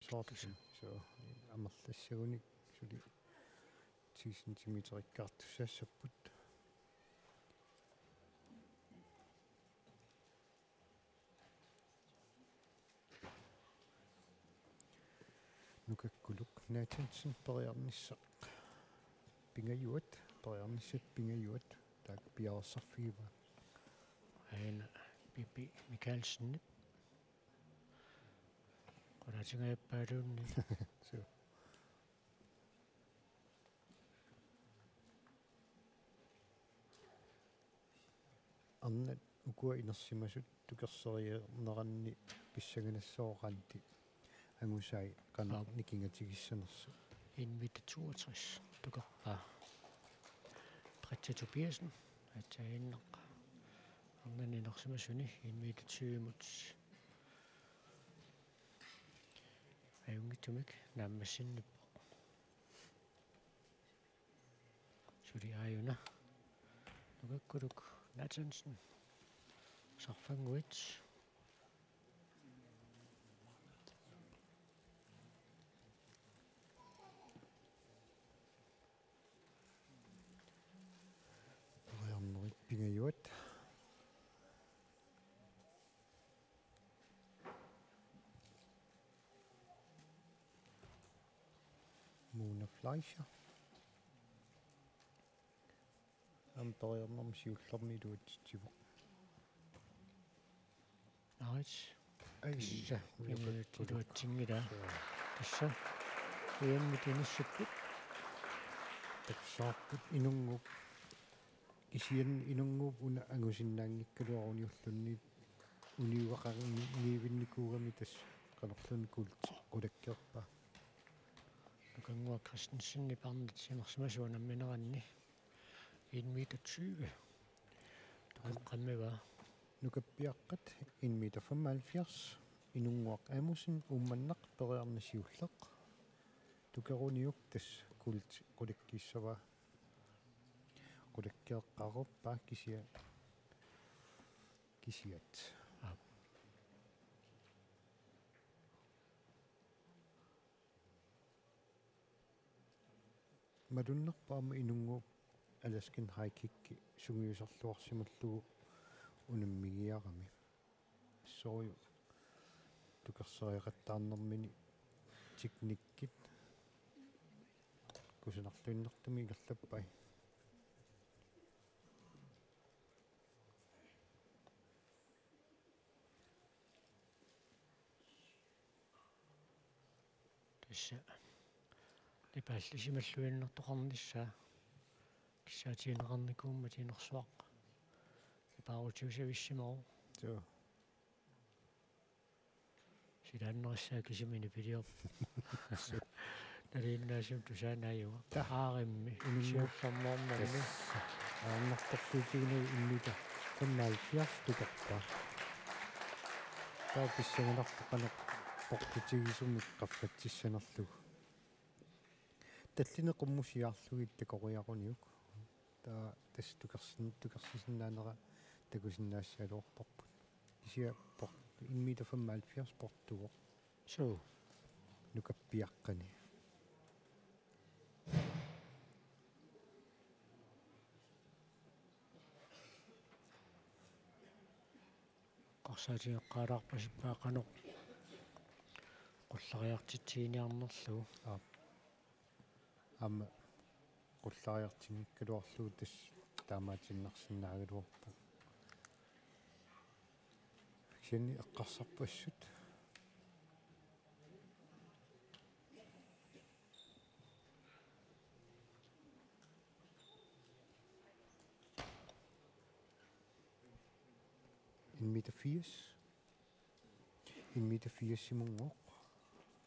soorlun so amerlassaguni suli 10 cm ikkaartussassaput nukakkuluk Nathansen periarnissaq pingajuat periarnissat pingajuat taak piarsarfiiva aina Pippi Michaelsen qulatingaappaluunni so arnat ukua inersimasut tukerserierneranni pissaganassooralti angusai kana nikingatigissnersu invite 62 tukerpaa Britta Tobiasen ataainneq arnani inersimasuni invite 20 ayungitumik naammassinnipo suli aayuna nukakkuluk Nathansen sarfanguit periarnerit pingajuat Mona Fleischer periarnerm siullermi luutitsivo narit aissa tiluatsingila tassa uyanmitinissapput taksaarput inungup kisian inungup una angusinnaangikkaluaruniullunni uniuaqarni niivinnikuugami tass qanerluni kulakkerpa nukangua Christensen parnatinersimasuun ammineranni invite 20 tukeqqammiva nukappiaqqat 1,75 inunguaq amusin ummannaq periarnasiulleq tukeruniuk tass qulikkissava qulakkeeqqaruppa kisiat madunnerpaama inungu Alaskan High Kick sungiuserluarsimallugu unammigiarami soju tukerseriaqattaarnermini tiknikkit kusinarluinnertumi ikerlappai tassa lipaallisimаллуиннэртоқарнissaa киссаатиинеқарникуумма тинерсуақ ипаарутиусависсимау so силааннериссаа кисимини пилиоп налииннаасим тусаанааюга ааримми имиссиуллэрмоорнэрми аамнартэрсуутигнуи иммита 75 тутерпаа таа писсаганартоқанеқ портутигисумик қаффатсиссанерлугу таллинеқуммусиаарлугит такориаруниук таа тас тукерсисиннаанера такусиннаассалуорпарпут кисиа порт иммита 75 португо so нукаппиаққани qarsaatiiqqaalаарpasippaaqanoq qullariartitsiniarnerlu amma qullariartingikkaluarluu tass таамаатиннарсинаагалуарпу фиксиани эққарсарпассут инмита 80 симунгоқ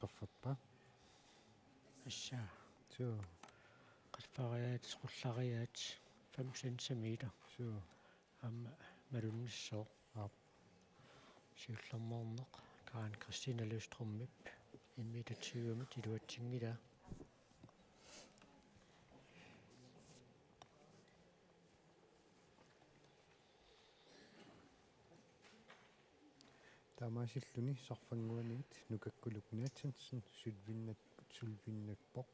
qaffappa ассаа so qasfariaat qullariaat 5 cm so amma malunissoo siullermoorneq Karen Christina Løstrummip invite 20 tiluatsingila таамаасиллуни сарфангуаниит нукаккулукнаатсинсэн сулвиннакпоқ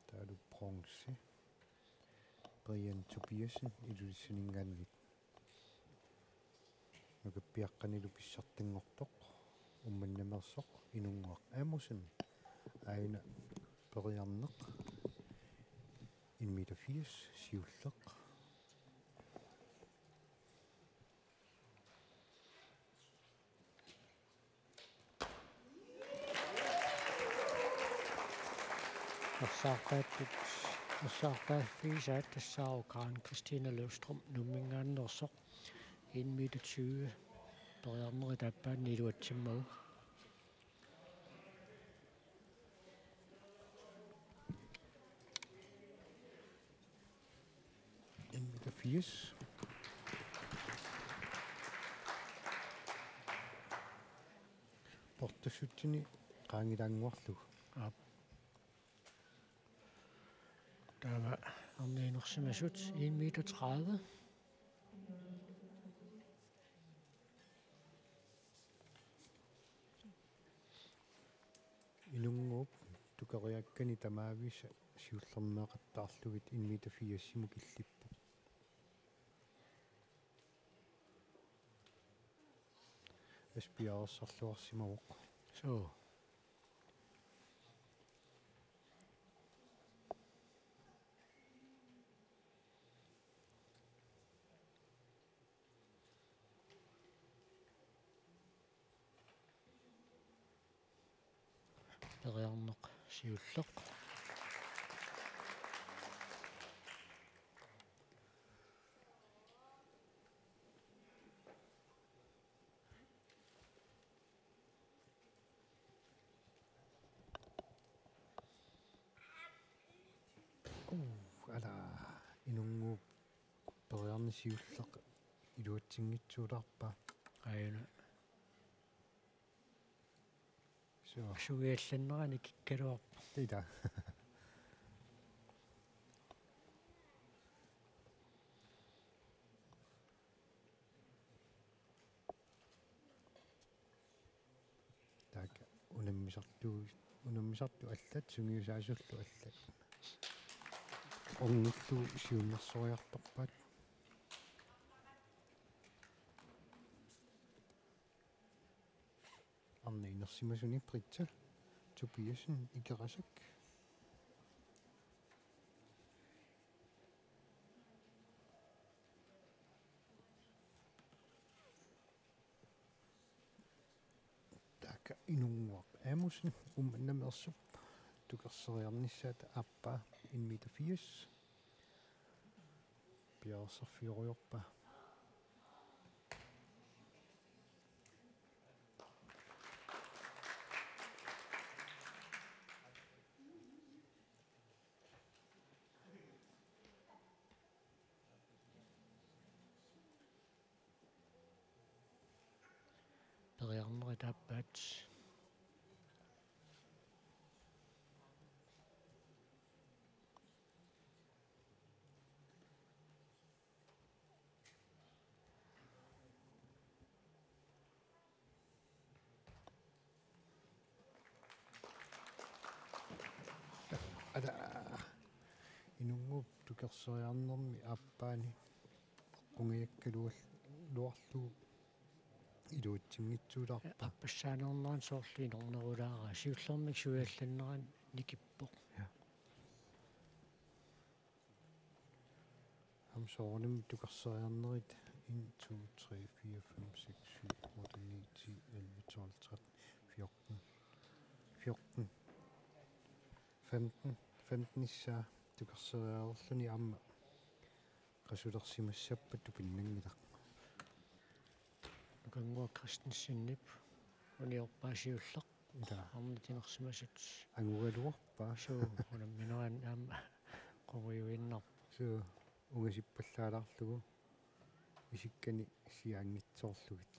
таалу бронзе Brian Tobiasen илулиссунингаангит нукаппиаққанилу писсартингортоқ умманнамерсоқ инунгуақ амусен аина периарнеқ 1 meter 80 сиуллеқ Orsaqpaat fiisaat tassaarukaan Christina Løvstrøm nummingaannersoq 1 meter 20 periarneri tappaan niluatsimmagu 1 meter 80 portusuttini qaangilaanguarlu taava arniinersimasut 1 meter 30 инунгууп тукариаккани тамаависа сиуллернеэқаттаарлугит 1 meter 80 симук иллиппу эспиаарсарлуарсимавоқ so periarneq siulleq ала инунгууп периарни сиуллеқ илуатсингитсуулаарпаа aina so sugiallannerani kikkaluarpa тида так унаммисарту аллат сунгиусаасуллу аллат онгуллу сиуннэрсориарторпаат арниинерсимасуни притса Tobiasen икерасак така инунгуақ амусен умнамерсуп тукерсериарниссаата аппа 1 meter 80 пиарсерфиориорпа periarneri tappaat ада инунгууп тукерсериарнерми аппаани кунгиаккалуал луарлу илуутсингитсуулаарпа аппассаанернеран соорлуинорнерулаара сиуллермик суиалланнеран никиппоқ амсоорним тукерсериарнерит 1 2 3 4 5 6 7 8 9 10 11 12 13 14 15 исса тукерсериарлуни аама qasulersimassappat pinnangilaq nukangua Christensenip uniorpaasiulleq arnitinersimasut angugaluarpaa so unammineran aama qoriuinnar so ungasippallaalarlugu isikkani siaangitsoorlugit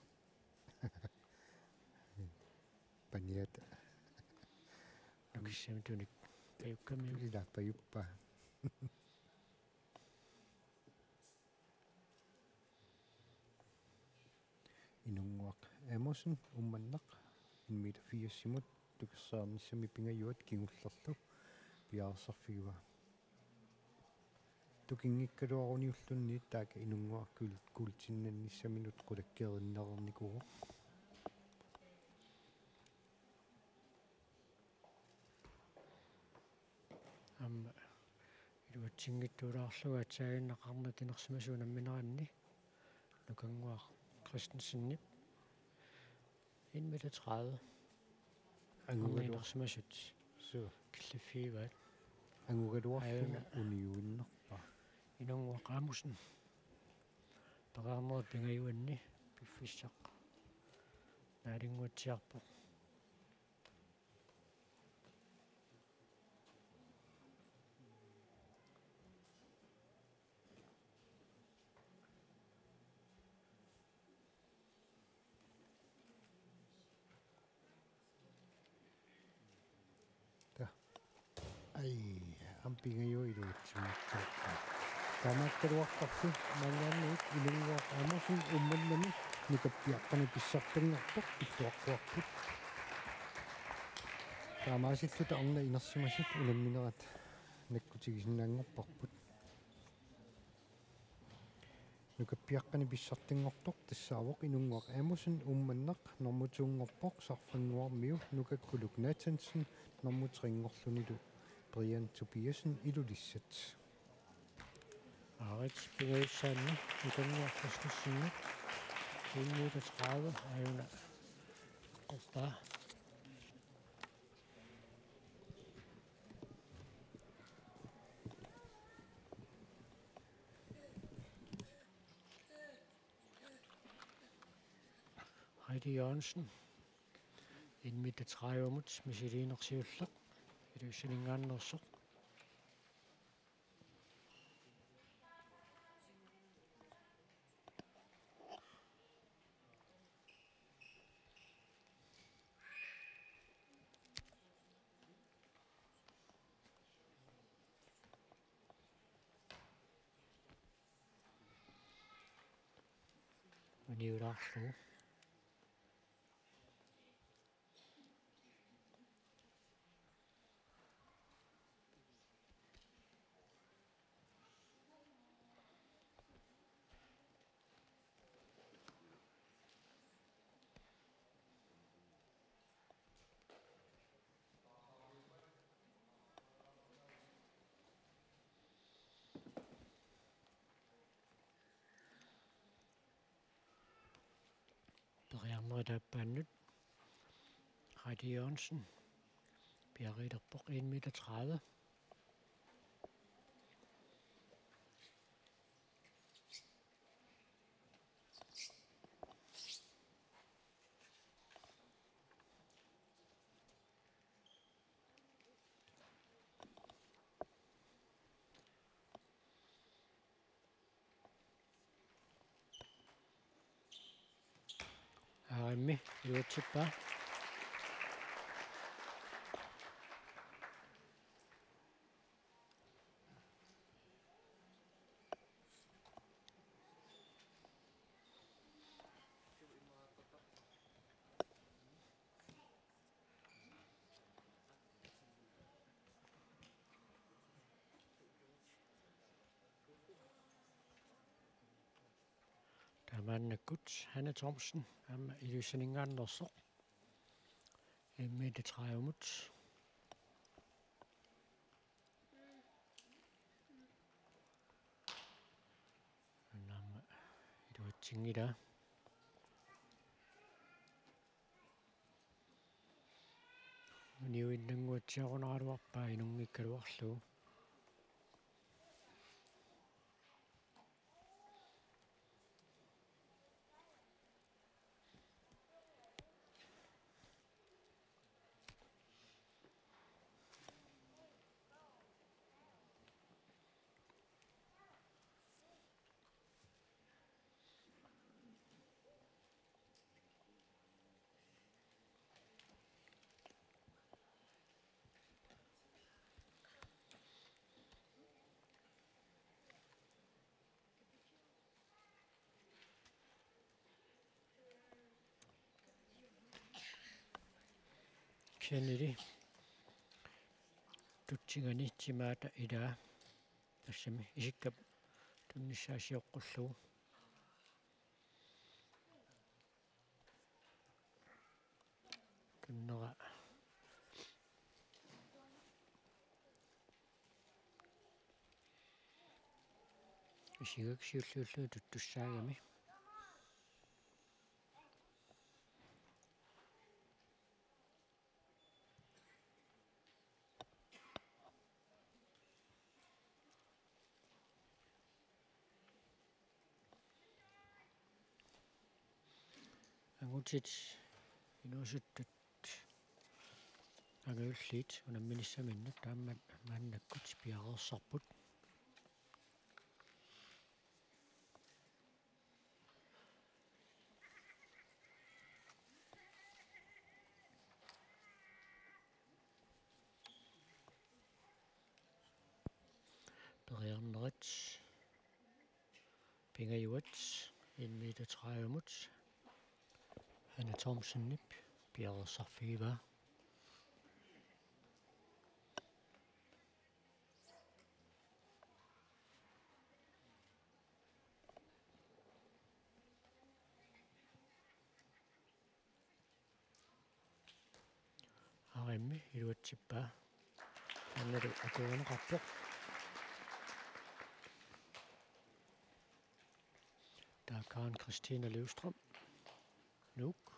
paniata nukissamitunik payukkami ila payuppa Amazon ummanneq inmita fiassimut tukersaarnissami pingayuat kingullerlu piarsarfigua tukingikkaluaruniullunni taaka inunguarkul kuultinnannissaminut qulakkerinnerernikugu iluatsingittuulaarluga atsaagиннақарна тинерсимасуунамминеранни нукангуар Christensen-nip 1 meter 30 angугалуарсимасут суу киллиффииваат ангугалуарлугу униуиннерпа инунгуақаамусн пагаарнери пингаюанни пиффиссақ наалингуатсиарпоқ ай ампингаю илуатсиммаккааппа тамаккалуартарфу мангаанниит илунгуақ Amazon умманнами никаппиаққани писсартангорпоқ иллуаққуарпут таамаасиллута орна инерсимасут уламминерат наккутигисиннаангорпарпут никаппиаққани писсартангортоқ тассаавоқ инунгуақ Amazon умманнақ нормутуунгорпоқ сарфангуармиу нукаккулук Nathansen нормутрингорлунилу Brian Tobiasen ilulissat аарит пингаюссаанни иканнуар Christensen 1 meter 30 аюна оппа Heidi Jørgensen 1 meter 30 mut misiliinersiulleq iluissalingaannersoq uniulaarlugu Taappaannut Heidi Jørgensen piariilerpoq 1 meter 30 aarimmi iluatsippaa Tamannakkut Hanne Thomsen iluissalingaannersoq 1 meter 30 mut annaama iluatsingila uniuinnanguatsiaqunaraluarpaa inunngikkaluarlugu Ishaniri tutsigani timaata ilaa тассами исиккап тунниссаасиоққуллугу туннера исигаксиуллууллу туттуссаагами ангутит инуусуттут агиуллиит унамминиссаминнут тааммат мааннаккут пиареерсарпут периарнерит пингаюат 1 meter 30 mut Hanne Thomsen-nip пиареерсарфигива аримми илуатсиппаа анналу акуунеқарпоқ Der Karen Christina Løvstrøm. Nuuk.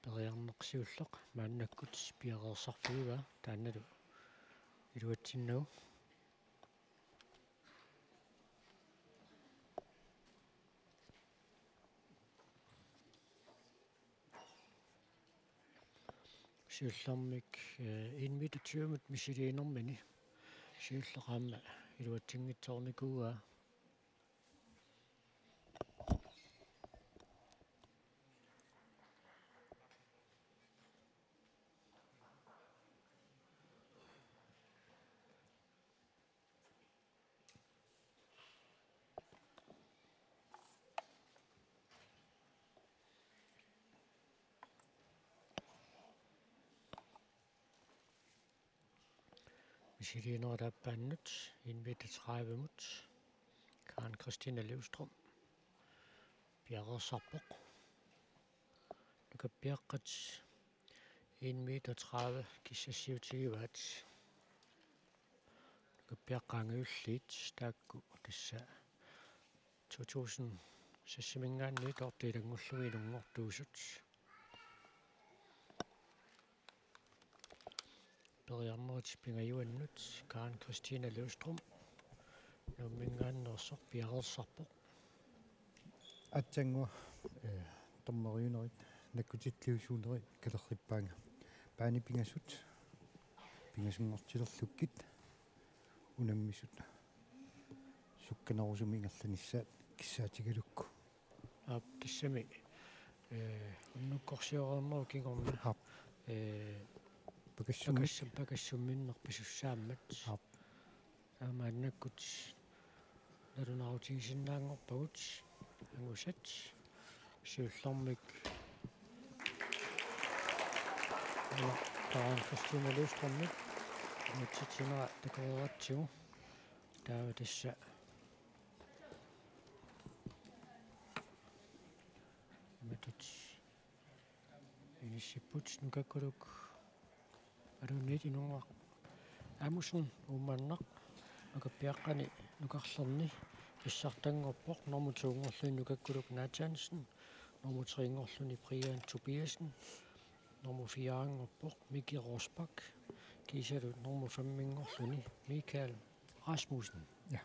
Periarneqsiulleq maannakkut piareersarfiuga taannalu iluatsinnagu siullermik 1 meter 20 mut misiliinermini siulleqaamma iluatsingitsoornikuuga misiliinerataappaannut 1 meter 30 mut Karen Christina Løvstrøm piareersarpoq nukappiaqqat 1 meter 30 kissassiutigivaat nukappiaqqaangiulliit taakku tassa 2000 sassimingaanni tortiilangullugi ilungortuusut periarnerit pingajuannut Karen Christina Løvstrøm nummingaannersoq piareersarpoq атсангуа томмериунерит наккутиллиусуунери калерриппаанга паани пингасут пингасунгортилерлуккит унаммисут сукканерусуми ингерланissaат киссаатигалукку ап киссами уннуккорсиорернеру кигорна ап пакассумминнер писуссааммат аамааннаккут налунаутигисиннаангорпагут ангусат сиуллэрмик Karen Christina Løvstrømмик матситсинера такоратсигу таава тасса матут инисиппут нукаккулук алуннит инунгуа амусун умманнақ акаппиаққани нукарлерни иссартангорпоқ нормутуунгорлуни нукаккулук Натанsen нормутриингорлуни Brian Tobiasen нормуфиаангорпоқ Miki Rosbach кисалут нормуфаммингорлуни Mikael Rasmussen ja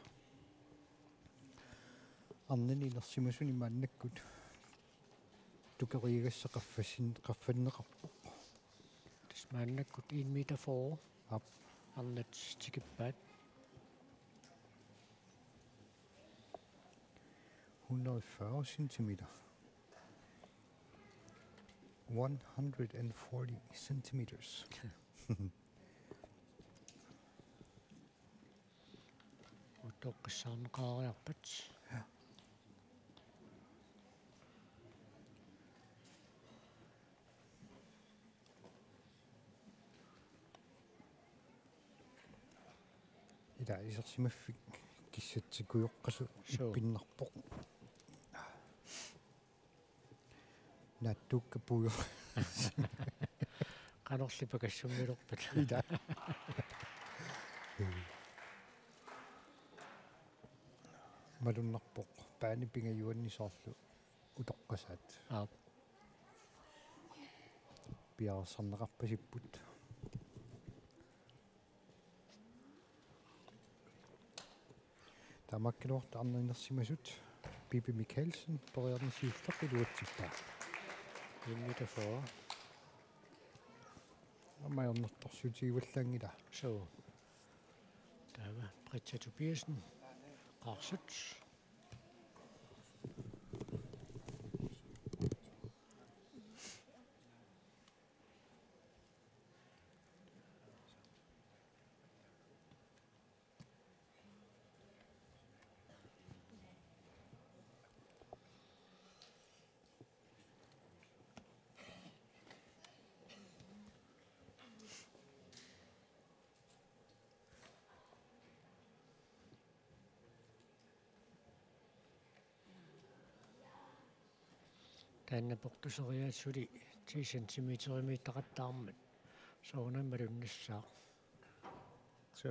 арнани нерсимасуни мааннаккут тукериигасса qaffannеқарпоқ тасмааннаккут 1 meter for ап арнат тикиппаат 140 centimeter 140 centimeters утоққиссаарнеқаариарпат ида исерсимаффик киссатсикуйоққасу иппиннарпоқ наттукка пуйо канорлипакассуммилерпат ида малуннарпоқ паани пингаюаннисоорлу утоққасаат пиарсарнеқарпасиппут тамаккилуарта арнеринерсимасут Пипи Микаэлсен периарнисииллақ илуатсиппаа 1 meter for амаернэрторсутигиваллаангила so тава Britta Tobiasen qarsut таанна портусериаассули 10 сантиметрими тақаттаармат соонам малуннассаа so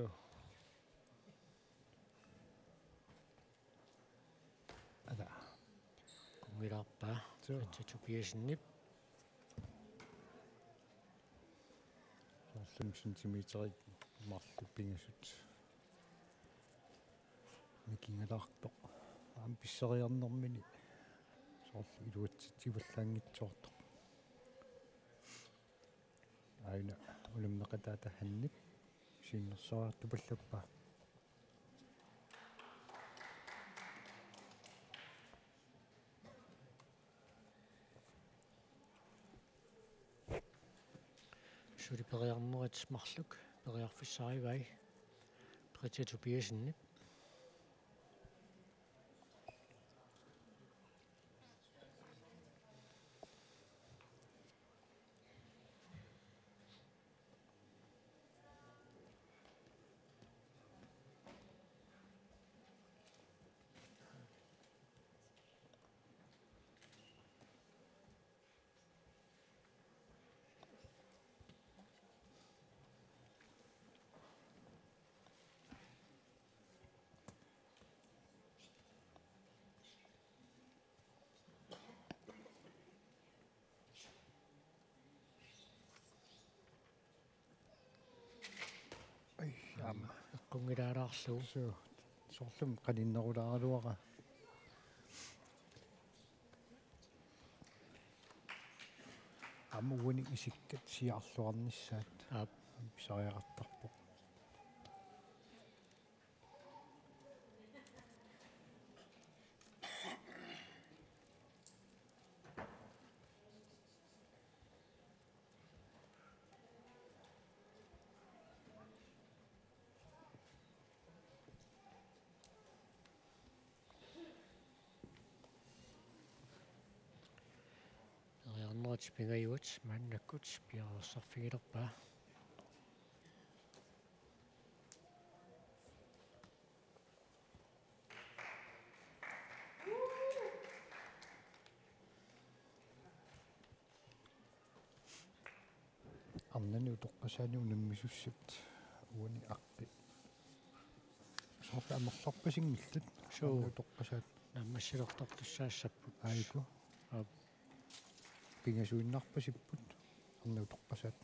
ада кунгилаарпаа so Tobiasenнип 5 centimeter марлуппингасут микингалаарпоқ аам писсериарнэрмини соорлу илуатситсиваллаангитсоорто айна улуммеқатаата ханнип синнерсоарту паллаппа сули периарнерит марлук периарфиссааривай Britta Tobiasenнип ай яама эққунгилаалаарлу so соорлум қалиннерулааралуара амугуни исиккат сиарлуарниссаат писариақартарпоқ периарнерит пингаюут мааннаккут пиарерсарфигилерпаа арнани утоққасаани унаммисуссат уани аққи соорлу амерларпасингиллат so утоққасаат наммассилертартуссаассаппут айку пингасуиннарпасиппут арна утоққасаат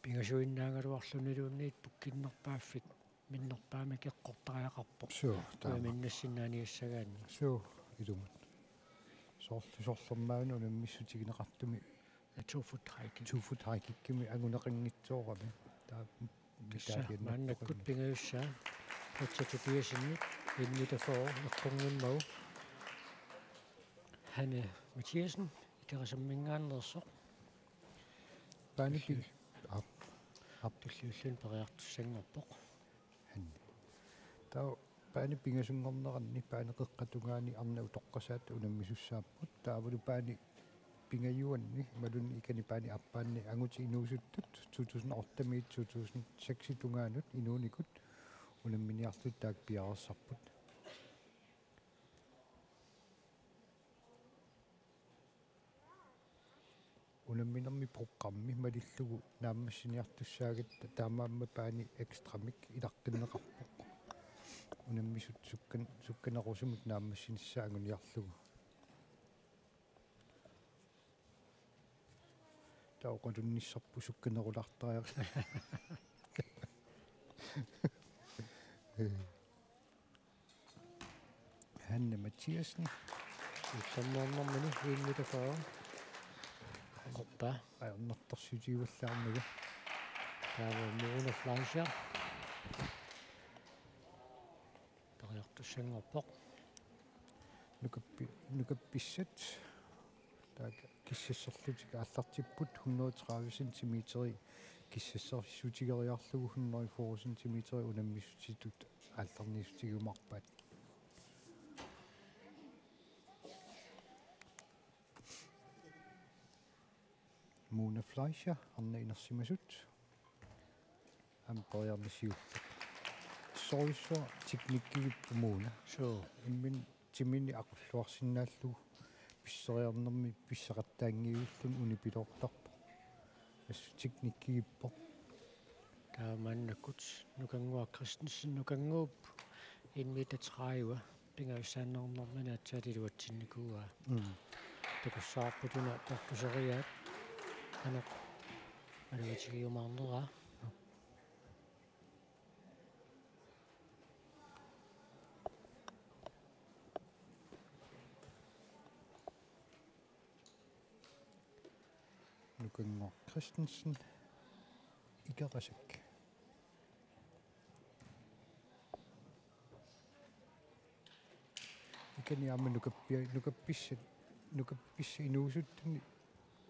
пингасуиннаагалуарлунилуунниит пуккиннерпааффит миннерпаами кеққортариақарпо Sure, миннассинааниассагаанни Sure, idumut. Soorlummaanu unamissutigineqartumi 2-foot hiking 2-foot hiking-kimi anguneqinngitsoorami taa мааннаккут пингаюссаа атсатупиасиннит иннитафоо эққунгиммау Hanne Mathiasen икерасаммингааннерсоқ паанипи туллиуллун периартуссангорпоқ ханни таа паани пингасунгорнеранни паанеқеққатунгаани арнау тоққасаат унаммисуссааппут таавалу паани пингаюанни малунни икани паани аппаанни ангути инуусуттут 2008 тунгаанут инууникут унамминиартут таак пиарерсарпут унамминерми программи малиллугу нааммассиниартуссаагат таамаамма паани экстрамик илаққиннеқарпоқ унаммисут сукканерусумут нааммассиниссаагуниарлугу таоқатунниссарпу сукканерулартариар Hanne Mathiasen саммуарнэрмани ииннитафаа оппа аернэртэрсутиуаллаарнага таава мууна фланша периартуссангорпоқ нукапписсат таак киссассерлутика аллартиппут 130 cm киссассерсутигериарлугу 140 cm унаммиссутитут алларниссутигумарпаат Mona Fleischer Anna Inersimasut Amperjarnisiullu Soiso teknikkigippu Mona soo immin timini aqulluarsinnaallu pisseriarnermi pissaqattaangiullun unipilortarpo as teknikkigippo таамааннаккут нукангуа Кристенсен нукангууп инмитатрааиуа пингаюссааннернэрмани атсаатилуатсинникууа такуссаарпутуна тартусериаат анақ алуатигиумаарнера nukangor Christensen ikerasik ikaniamma nukappissa inuusuttuni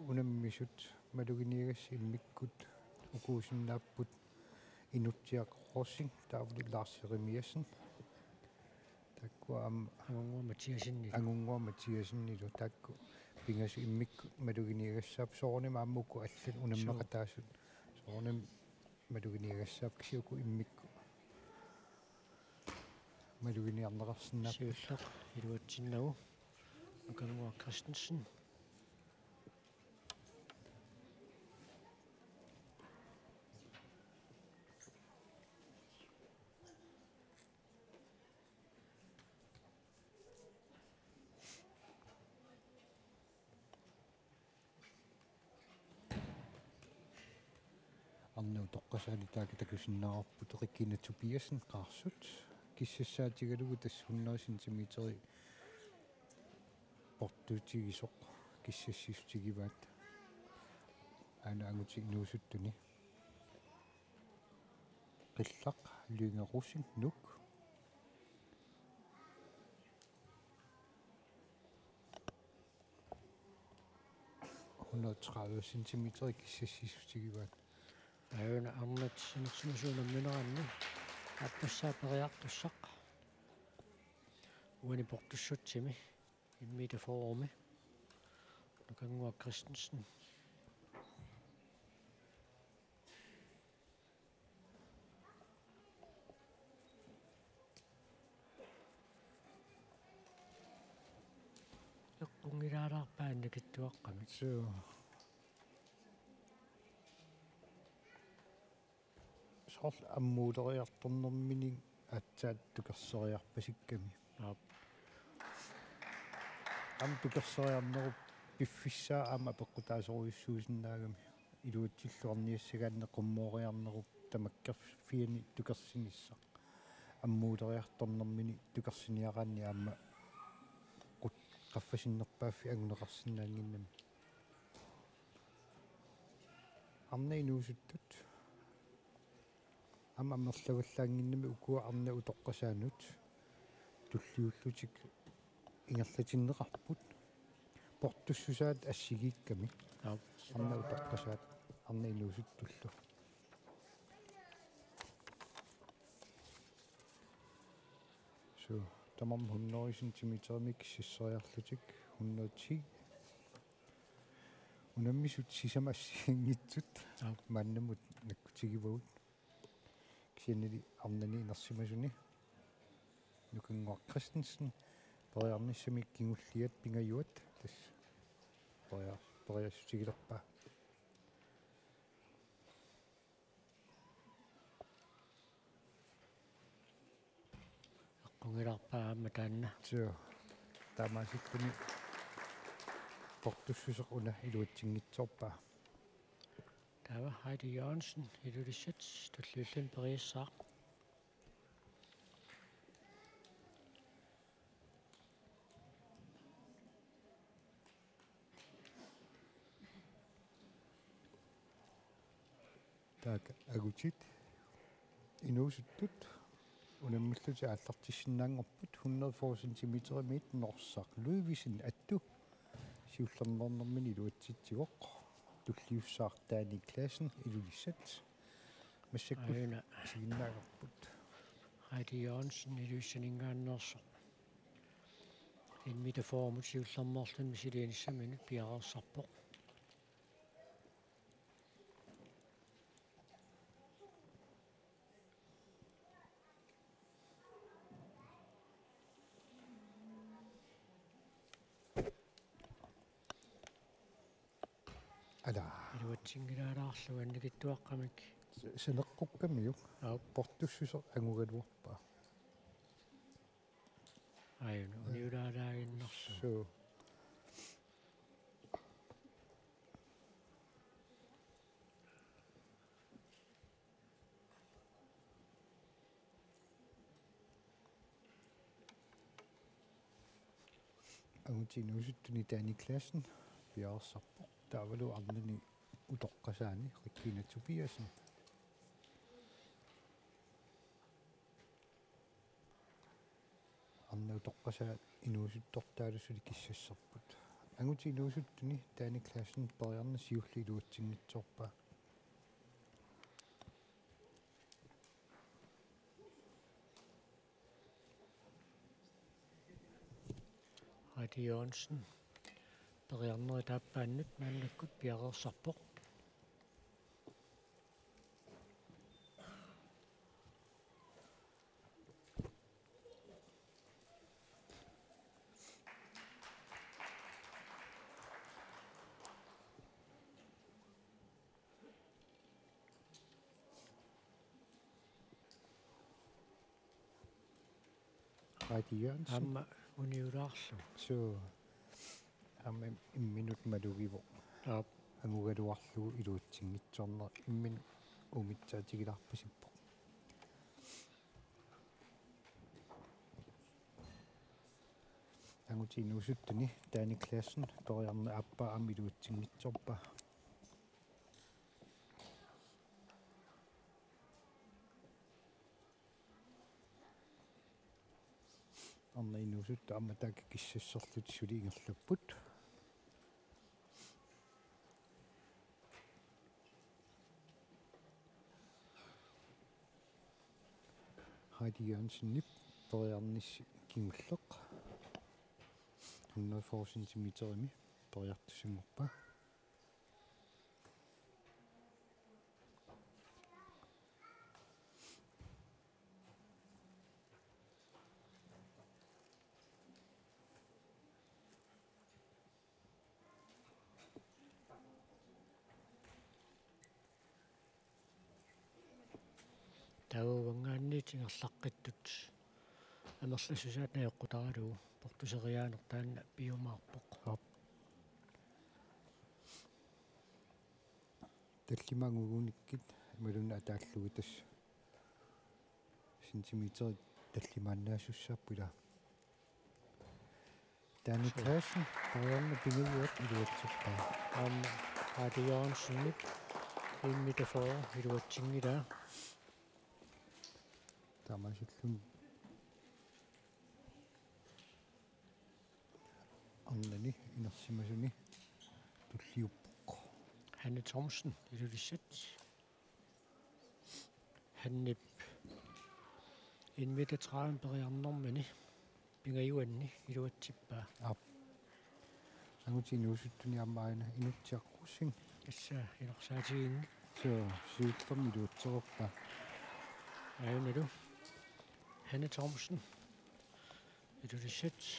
unammisut maluginiigassi immikkut ukuusinnaapпут inutsiaqorsin taavuli Lars Jeremiasen takkua angungua Mathiasennilu takku pingasu immikku maluginiigassaap soornima ammuku allan unammaqataasut soornim maluginiigassaap kisiuku immikku maluginiarneqarsinnaap сиуллақ илуатсиннагу нукангуа Кристенсен арнау тоққасаали таакитакусиннаарпут Риккина Tobiasen qaarsut киссассаатигалугу тас 100 cm портуутигисоқ киссассисутигиваат ана ангути инуусуттуни qillaq lyungerussin nuk 130 cm киссассисутигиваат аюна арнат синерсимасуунамминеранни аппассаапериартуссақ уани портуссутсими иммитафооруми нукангуа Кристенсен эққунгилаалаарпааннакиттуаққами so сорл аммуулериарторнэрмини атсаат тукерсериарпасикками ам тукерсериарнеру пиффиссаа аама пеққутаасоруйуссуусиннаагами илуутсиллуарниассагаанне қуммоориарнеру тамаккерфиани тукерсинисса аммуулериарторнэрмини тукерсиниараанни аама qut qaffasinnерпааффи агунеқарсинаангиннами арнеинуусуттут аммерлагаллаангиннами укуа арне утоққасаанут туллиуллутик ингерлатиннеқарпут портуссусаат ассигиикками арне утоққасаат арнеинуусуттуллу so тамам 100 сантиметрами киссариарлутик 110 унаммисут сисамассингитсут маннамут наккутигивагут кисиннили арнани нерсимасуни нукангуар Кристенсен периарниссами кингуллиат пингаюат тас периассутигилерпа аққунгиларпаама таанна so тамаситтуни портуссусеқ уна илуатсингитсорпаа тава Хайди Jørgensen илулиссат туллиуллун периассаа так агутит инуусуттут унаммиллути ааллартиссиннаангорпут 104 сантиметрмит норсақ луивисин атту сиуллернернэрмини илуатситсигоқ туллиуссаартаани классен илулиссат массакку сигиннаагерпут Хайди Jørgensen илуиссанингааннерсо иммита формут сиуллернерлун мисилианиссаминут пиарерсарпоқ ала илуатсингилаалаарлу анникиттуаққамик санеққуккамиу портуссусеқ ангугалуарпаа аюна униулаалаагиннерлу so агутинуусуттуни таани классен пиарерсарпоқ таавалу арнани утоққасаани риккина Тупиасен арна утоққасаат инуусуттортаалуссули киссассарпут агутинуусуттуни таани классен периарна сиулли илуатсингитсорпаа Хайди Jørgensen периарнери тааппааннут мааннаккут пиарерсарпоқ Хайди Jørgensen амма униулаарлу so имминут малугиво ангугалуарлугу илуатсингитсорнер иммин умитсаатигиларпасиппо ангутинуусуттуни таани классен периарна аппаа ам илуатсингитсорпаа арнаинуусутта амма таак киссассерлут сулиингерлаппут Хайди Jørgensen нип периарнисси кингуллеқ 104 сантиметрими периартусингорпаа тауvangaanniitiнгерлаққиттут амерлассусаат наёққутаралуу портусериаанертаанна пиумаарпоқ таллимаагугуниккит малуна атааллуги тасса сантиметрит таллимааннаасуссааппула Danny Clausen Brianne Bingerup iluatsippa Adi Jørgensen immita for iluatsingila tamasillun arnani inersimasuni tulliuppoq Hanne Thomsen ilulissat Hannip immita traen periarnermani pingajuanni iluatsippa angutinuusuttuni ammaina inutsiaqqussing assa inersaatiginni so siullermi iluutsererpa ajunalu Hanne Thomsen ilulissat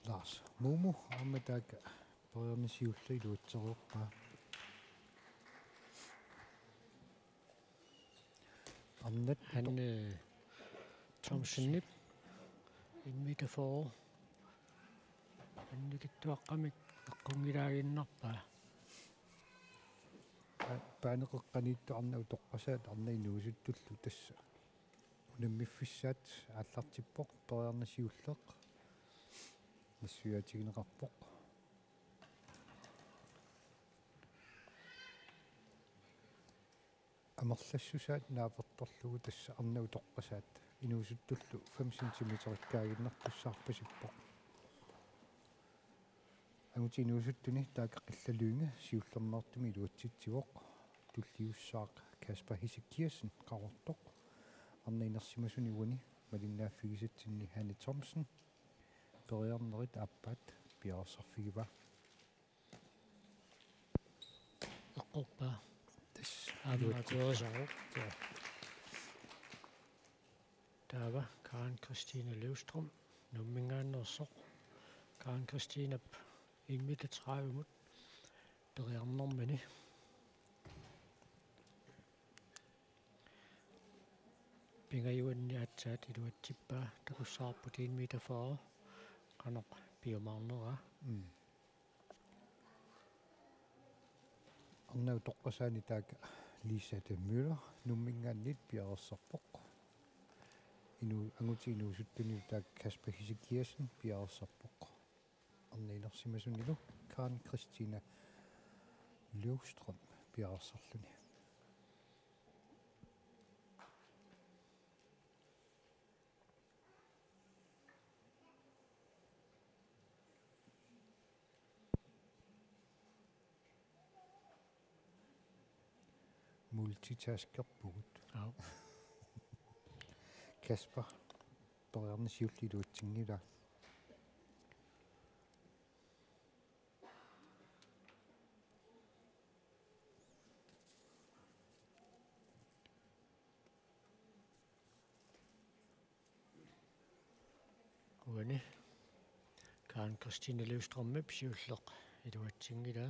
Lars Momo amataaka periarnisiulla iluutsererpa arnat Hanne Thomsen immita for annikittuaqqamik eqqungilaaginnarpa paaneqeqqaniittu arna utoqqasaat arna inuusuttullu tassa unammiffissaat aallartippoq periarnisiulleq нассуяатигинеқарпоқ амерлассусаат нааперторлугу тасса арна утоққасаат инуусуттуллу 5 см-иккаагиннартуссаарпасиппоқ агути инуусуттуни таaka қиллалуинга сиуллернартуми илуатситсивоқ туллиуссаақ Каспар Хисикиасен қарортоқ арна инерсимасуни уани малиннааффигисатсинни Hanne Thomsen periarnerit appat piarsarfigiva eqqorpa tas aluatsuarisaruq taava Karen Christine Løvstrøm nummingaannersoq Karen Christine immita 30 periarnermani pingajuanni atsaat iluatsippa takussaarput immita for qanoq piumaarnera arna utoqqasaani taaka Lisa Müller nummingaannit piarersarpoq inu anguti inuusuttuni taaka Kasper Hisikiasen piarersarpoq arna inersimasunilu Karen Christina Løvstrøm piarersarluni multitaskerpugut Kasper periarnisiulli iluutsingila uani Karen Christine Løvstrøm siulleq iluatsingila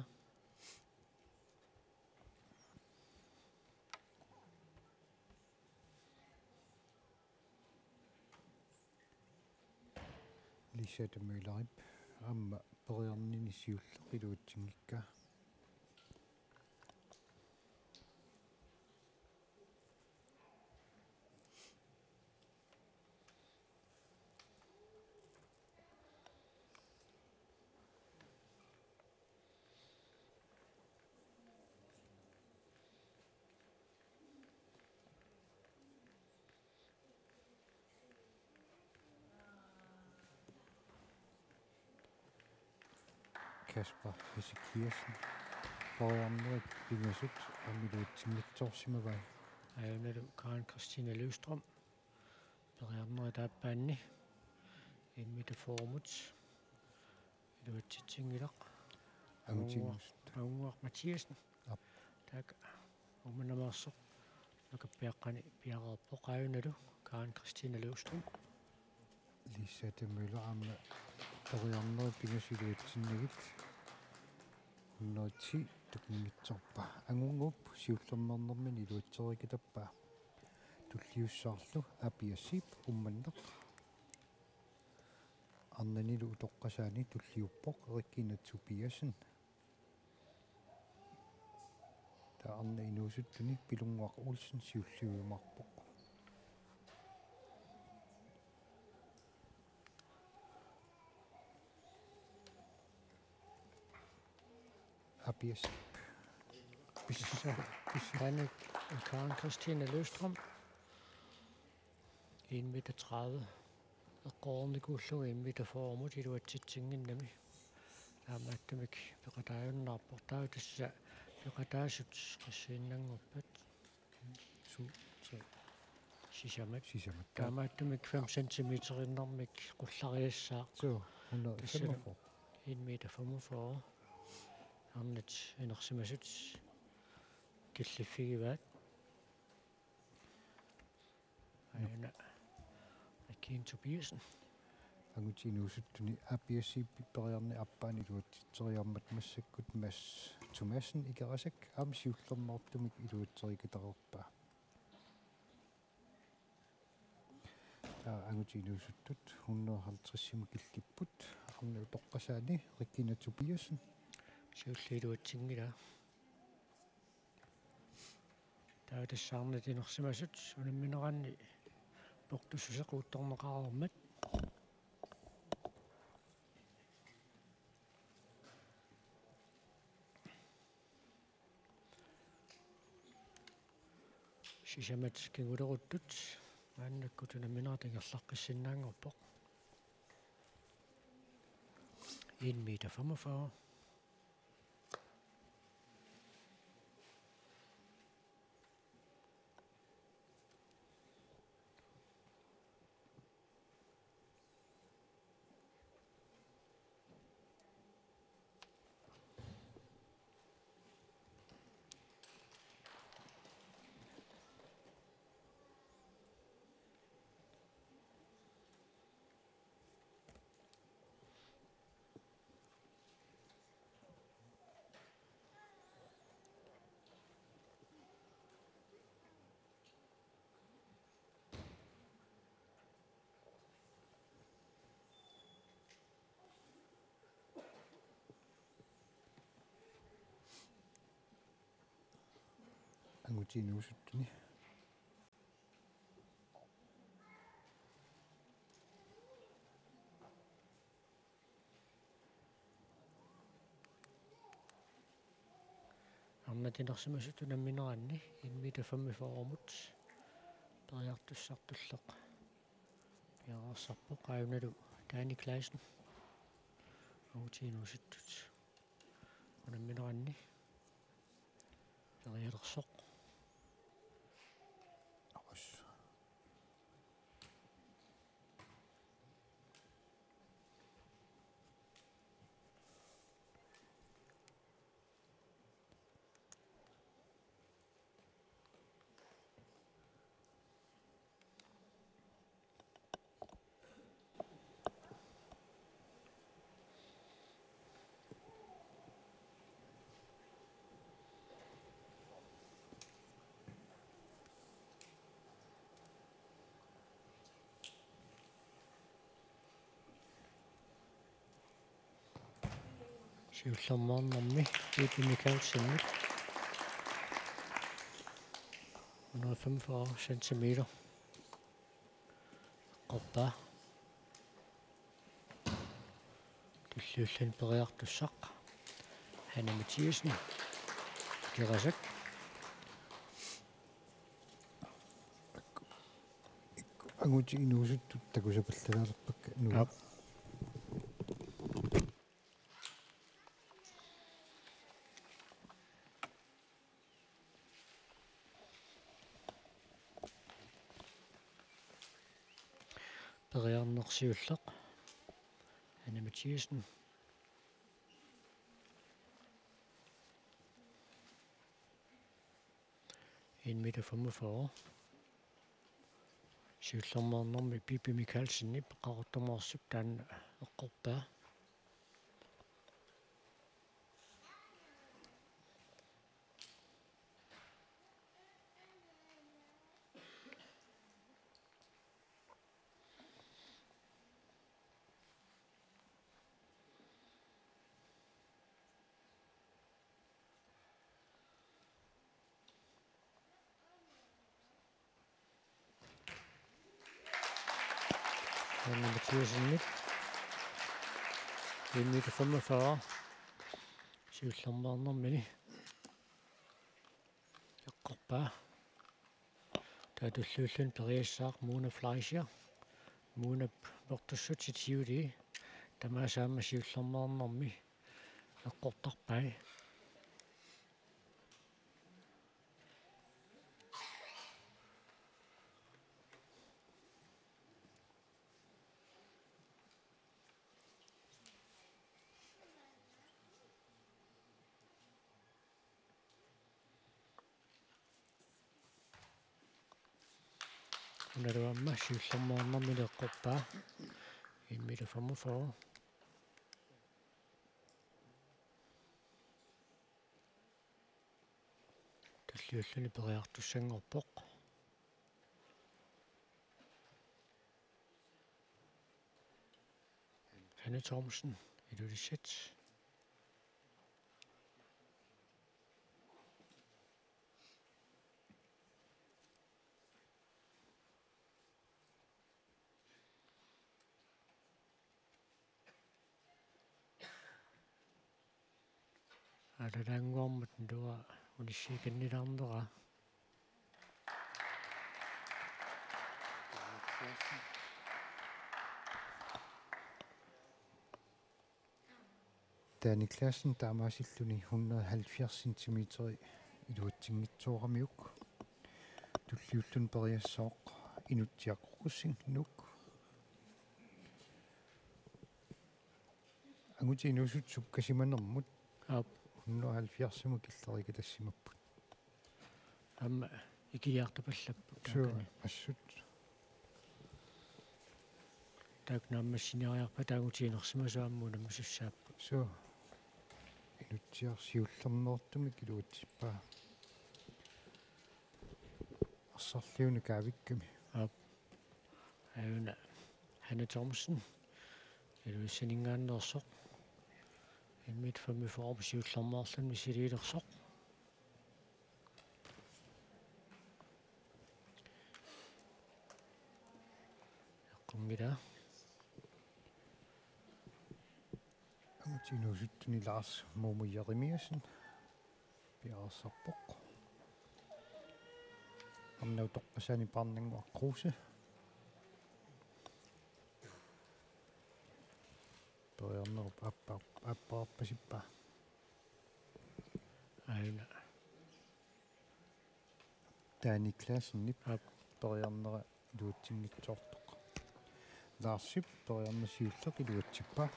Lisa Møllerip amma periarnini siulleq iluutsingikka Kasper Hisikiasen periarnerit pingasut amiluutsinngitsoorsimavai ajunalu Karen Christine Løvstrøm periarnerit aappaanni immita formut iluatsitsingilaq Aunguaq Mathiasen taaka umanamaarsoq nakappiaqqani piaqerpoq ajunalu Karen Christine Løvstrøm Lisa Møller amma periarnerit pingasiluutsinnagit 110 tukingitsorpa angungup siullernernermin iluitserikitappa tulliussаарlu apiassip ummanneq arnanilu utoqqasaani tulliuppoq erikkinatsupiasen ta arna inuusuttuni pilunguaq Olsen siulliumarpoq apiassip Anne Karen Christine Løstrøm 1,30 meter eqqoornikullugu 1 meter formut iluatsitsinginnami aamaattamik peqataajunnaarportaa tassa peqataasut qissiinnangorpat 2 3 sisamat sisamat taamaattamik 5 centimeterinnermik qullariassaaq so 145 1 meter 45 arnat inersimasut killiffigivaat aina Akin Tobiasen angutinuusuttuni apiassip piperiarni appaani iluatsitseriarmat massakkut Mads Thomassen ikerasak aam siullernertumik iluatserikitareerpa angutinuusuttut 150 killipput arni utoqqasaani Rikkina Tobiasen siulliiluatsingila taatassаарnat inersimasut unammineranni portussusequuttorneqarermat sisamat kinguleruttut aannakkut unammineratangерлаққиссиннаангорpoq 1 meter 45 angutinuusuttuni arnatinersimasut unammineranni 1 meter 45 periartussartulleq piararsarpoq aajunalu Dani Clausen angutinuusuttut unammineranni perialersoq aras siullermaarnermi Bibi Michaelsen 145 centimeter qoppa tulliullan periartussaq Hanne Mathiasen kirasak angutinuusuttut takusapallagaalerpakka ap periarnersiulleq Hanne Mathiasen 1 meter 45 siullermaarnermi Bibi Michaelsen peqqartormarsup taanna eqqorpaa Mathias Nick. 1,45 siullermaarnermini eqqorpaa taatulluullun periassaaq Mona Fleischer Mona Bortussut Tiudi tamaasaamma siullermaarnermi eqqortarpai unaluamma siullermaarnermi eqqorpaa 1,45 таллиуллуни периартуссангорпоq Hanne Thomsen ilulissat алалаангуармут нуа униссииканнилаарнера Danny Klassen taamaasilluni 170 cm iluutsiнгитсуорамиук туллиуллун периассооq инутсиаққуссин нук агутинусут суккасиманермут 170 киллерика тассимаппут амма икиартапаллаппу ассут таакнааммассиниариарпа таагутиинерсимасуаммуна мусуссааппу so инутсиарсиуллернеортуми килуутсиппаа ассарлиуна каавикками аюна Hanne Thomsen илуиссанингааннерсоq 1,45 siullermaarlunni siliilersoq eqqungila агутинусуттуни Lars Momujärimiasen пиарсарпоq амнау тоққасани парнангуар Kruse периарнеруп аппаарпасиппаа аюна Danny Klassen niп периарнера луутсингитсоортоq Larsip периарнасиуллеқ илуатсиппаа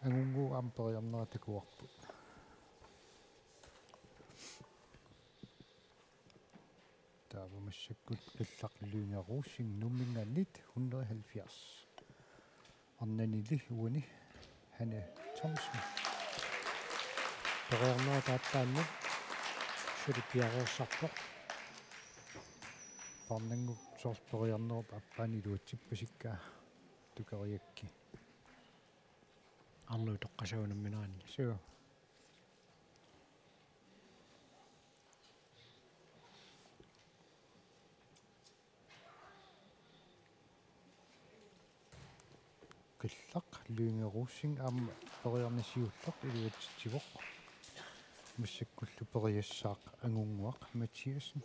агунгу ам периарнера такуарпут таавамассаккут киллақлуингаруussing nummingaannit 170 арнанили уани Hanne Thomsen периарнера тааттааннут сулипиареерсарпоq парнангу соорпериарнеруп аппаани луутсиппасиккаа тукариакки арнуу тоққасагунамминаанни so qillaq luingeruussing aama periarnasiulleq iluatittigoq массаккуллу периассаақ ангунгуақ Матиасен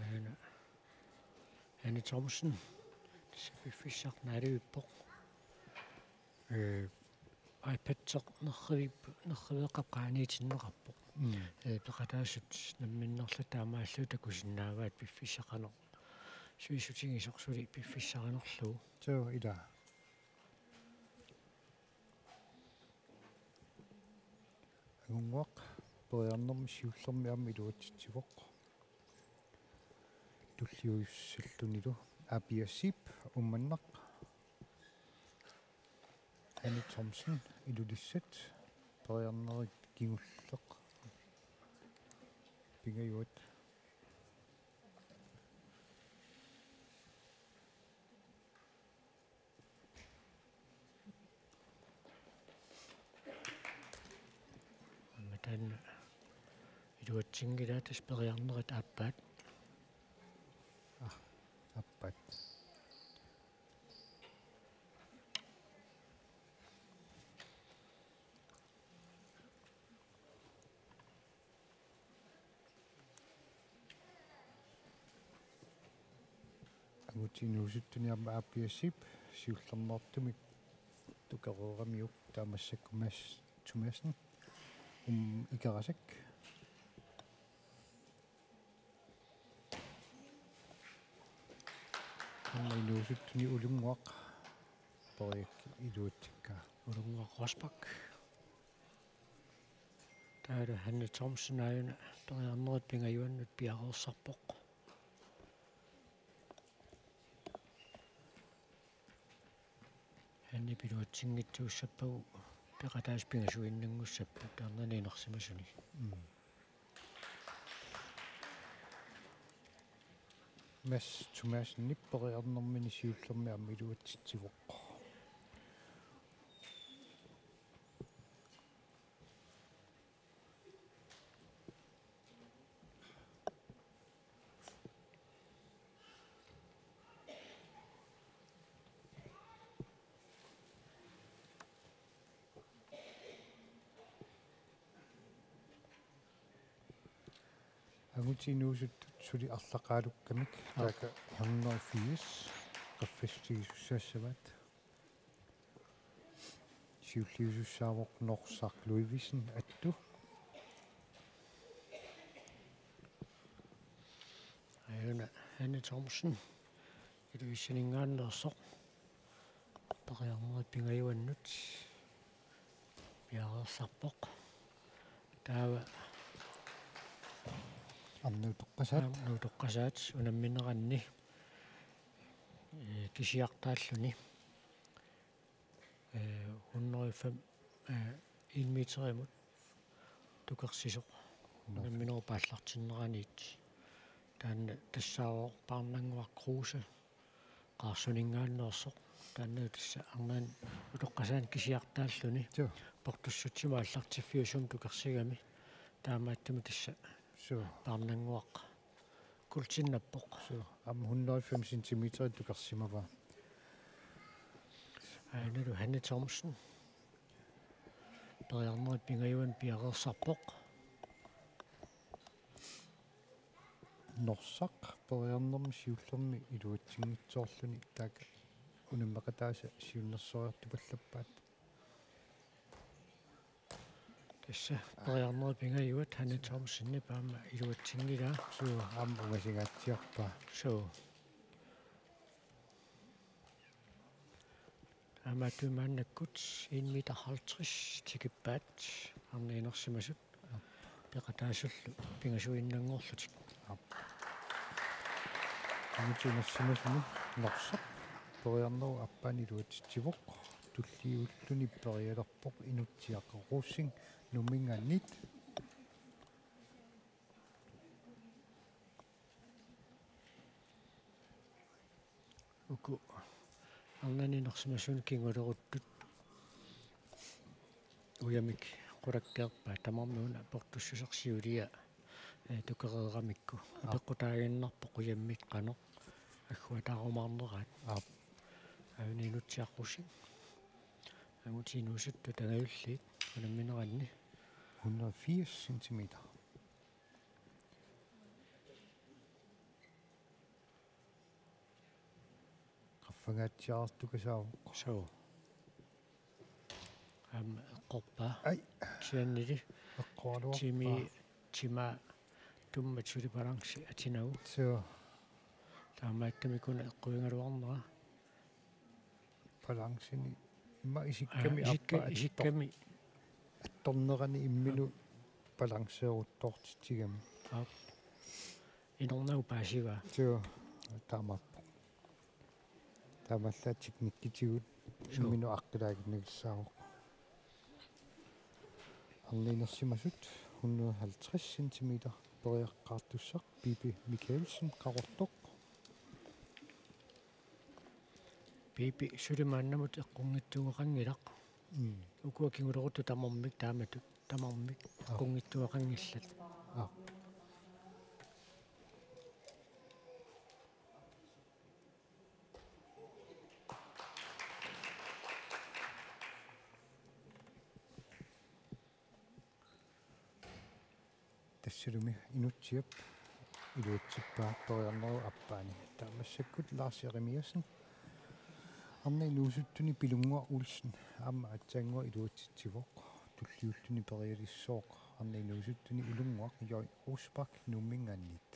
аюна Hanne Thomsen сиффиссарнаалуиппоq iPad-теq нерривеққапқааниитиннеқарпоq пеқатаассут намминнерлу таамааллу такусиннаагаат пиффиссақанер суисутингисорсули пиффиссаринерлуу so ida ангунгуақ периарнерми сиуллерми аама илуатитсигоқ туллиуиссаллунилу апиасип умманнақ Hanne Thomsen ilulissat periarnerit kingulleq pingayuat илуатсингилаа тас периарнерит ааппаат аппат агутинуусуттуниарма ааппиассип сиуллернартумик тукареерамиук таамассаккумаас тумаасн икарасак инуусуттуни улунгуақ пориак илуатсикка улунгуаққаспак таара ханна томснааюна периарнерит пингаюаннут пиареерсарпоқ ханни пилуатсингитсууссаппагу пеқатаас пингасуиннангуссаппу таарнани инерсимасуни мас тумаасник периарнэрмини сиуллерми амми илуатситсивоқ агутинуусут сули арлақаалуккамик така 180 qaffastigussaassavaat siulliusussaavoq norsaq Louis attu ayuna Hanne Thomsen iluissaningaannersoq pariarnerit pingajuannut piareersarpoq taava nuutoqqasaat unammineranni kisiartaalluni 105 1 tukersisoq unammineru paallartinneraniit taanna tassaaroq paarnanguaq kruuse qaarsuningaannersoq taanna tassa arnaan utoqqasaan kisiartaalluni portussutsima allartiffiusum tukersigami taamaattumi tassa paarnanguaq kultinnappoq am 105 cm tukersimava aanalu Hanne Thomsen periarnerit pingajuan piareersarpoq norsaq periarnermi siullermi iluatsingitsoorluni taaka unimmeqataasa siunnersoriartupallappaat tassa periarnerit pingajuat Hanne Thomsenni paama iluatsingilaa am ungasingaatiarpa амаатумааннаккут 1.50 тикиппаат арниинерсимасут пеқатаасуллу пингасуиннангорлутик амутинерсимасуни норсақ периарнеру аппаани луатитсивоқ туллиуллуни периалерпоқ инутсиаққеруссин нумингааннит уку арнанинерсимасуни кингулеруттут уямик qulakkeerpaa tamarnuuna portussusерсиулиа тукереерамикку пеққутаагиннарпоқ уяммик қано аггуатаарумаарнераат авнинутсиаққусси агутинуусутту тагаюллиит унамминеранни 180 cm qaffagaatiaartukasaavuq eqqorpa tiannili tima tumma tulipalarsi atinagu taamaattami eqquingaluarnera palangsini imma isikkami attornerani imminu balanseeruttortitigami inornau paasiva taamallaatik nikkitigut imminu aqqilaaginnagissaavoq арниинерсимасут 150 cm периаққаартуссақ Bibi Michaelsen қарортоқ Bibi сулимааннамут эққунгитсугеқангилақ укуа кингулеруту тамармик тааматут тамармик эққунгитсугеқангиллат тассалуми инутсиап илуутсиппаа периарнеру аппаани таамассаккут Ларс Еремиасен арнай нуусуттуни пилунгуа Улсен аама атсаангуа илуутситсивоқ туллиуллуни периалиссооқ арнай нуусуттуни илунгуақ йой Русбак нуммингааннит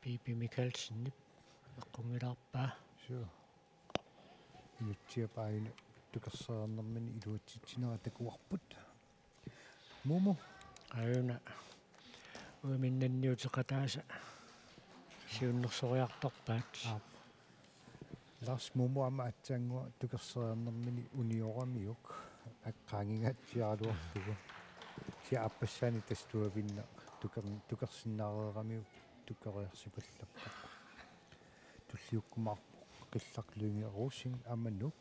Bibi Mikkelsen эққунгилаарпаа суу инутсиапааюни тукерсеернэрмани илуутситсинера такуарпут мумо аюна уаминнанниутеқатааса сиуннерсориарторпаат Ларс мумо ама атсаангуа тукерсеернэрмани униорамиук аққаангингатсиаралуартугу сиа аппассаани тастуавинна тукерсиннаареерамиу туккериарсипаллаппа туллиуккумаарпо қилларлуинги руусин аманук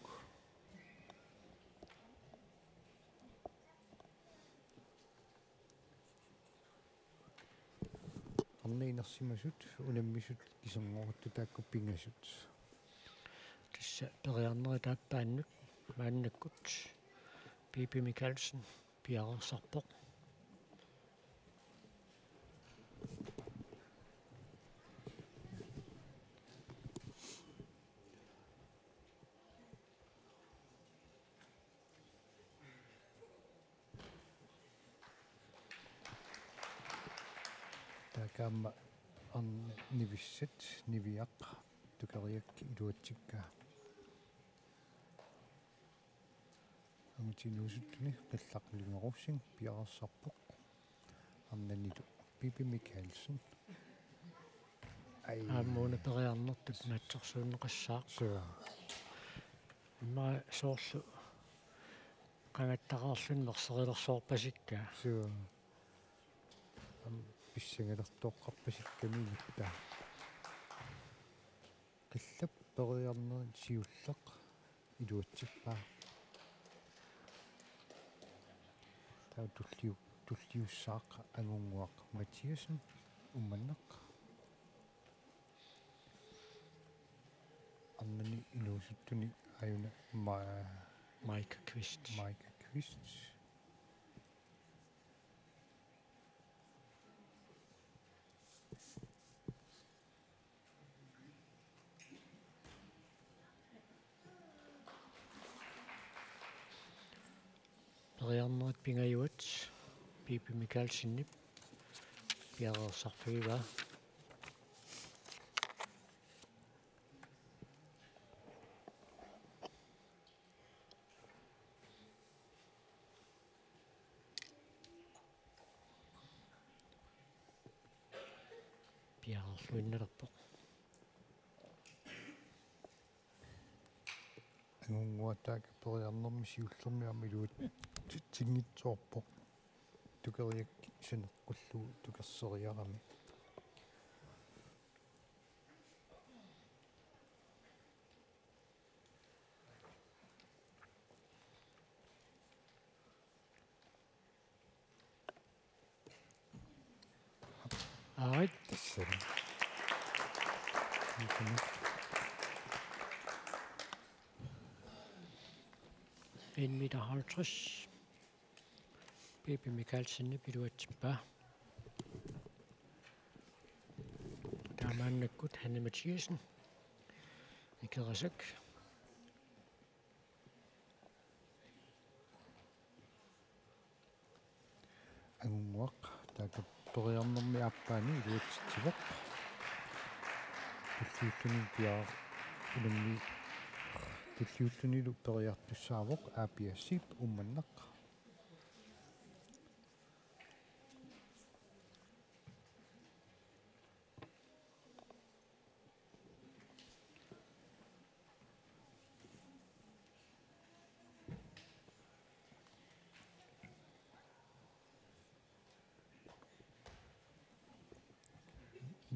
арнеинерсимасут унаммисут кисернгоруту тааккуппингасут тасса периарнери тааппааннут мааннаккут Bibi Mikkelsen пиарерсарпоқ такаама нивиссат нивиақ тукариакки илуатсиккаа амтинуусуттуни қиллақлунгеруссин пиарерсарпоқ арнанилу Bibi Mikkelsen ай ааммууна периарнертут матсерсууннеқассаа суу имма соорлу qangattaqaarlun merserillersoorpassikkaa суу писсангалертооққарпасикками митта қиллап периарнери сиуллеқ илуатсиппаа таа туллиуссаақ ангунгуақ Матиасен умманнеқ аннани илуусуттуни аюна Mike Kvist периарнерит пингаюат Bibi Mikkelsenнип пиарерсарфигива пиарерлуиннерпоқ ангунгуатаак периарнерми сиуллерми амилуут тингитсоорпоқ тукериакки санеққуллу тукерсериарами ааит тассала en meter 50 Bibi Mikkelsen piluatippa taamaannakkut Hanne Mathiasen ikerasak ангунгуақ таaka периарнерми аппаани илуатситсивоқ туллиуллуни пиаа улумми туллиуллунилу периартуссаавоқ аапиассип умманнеқ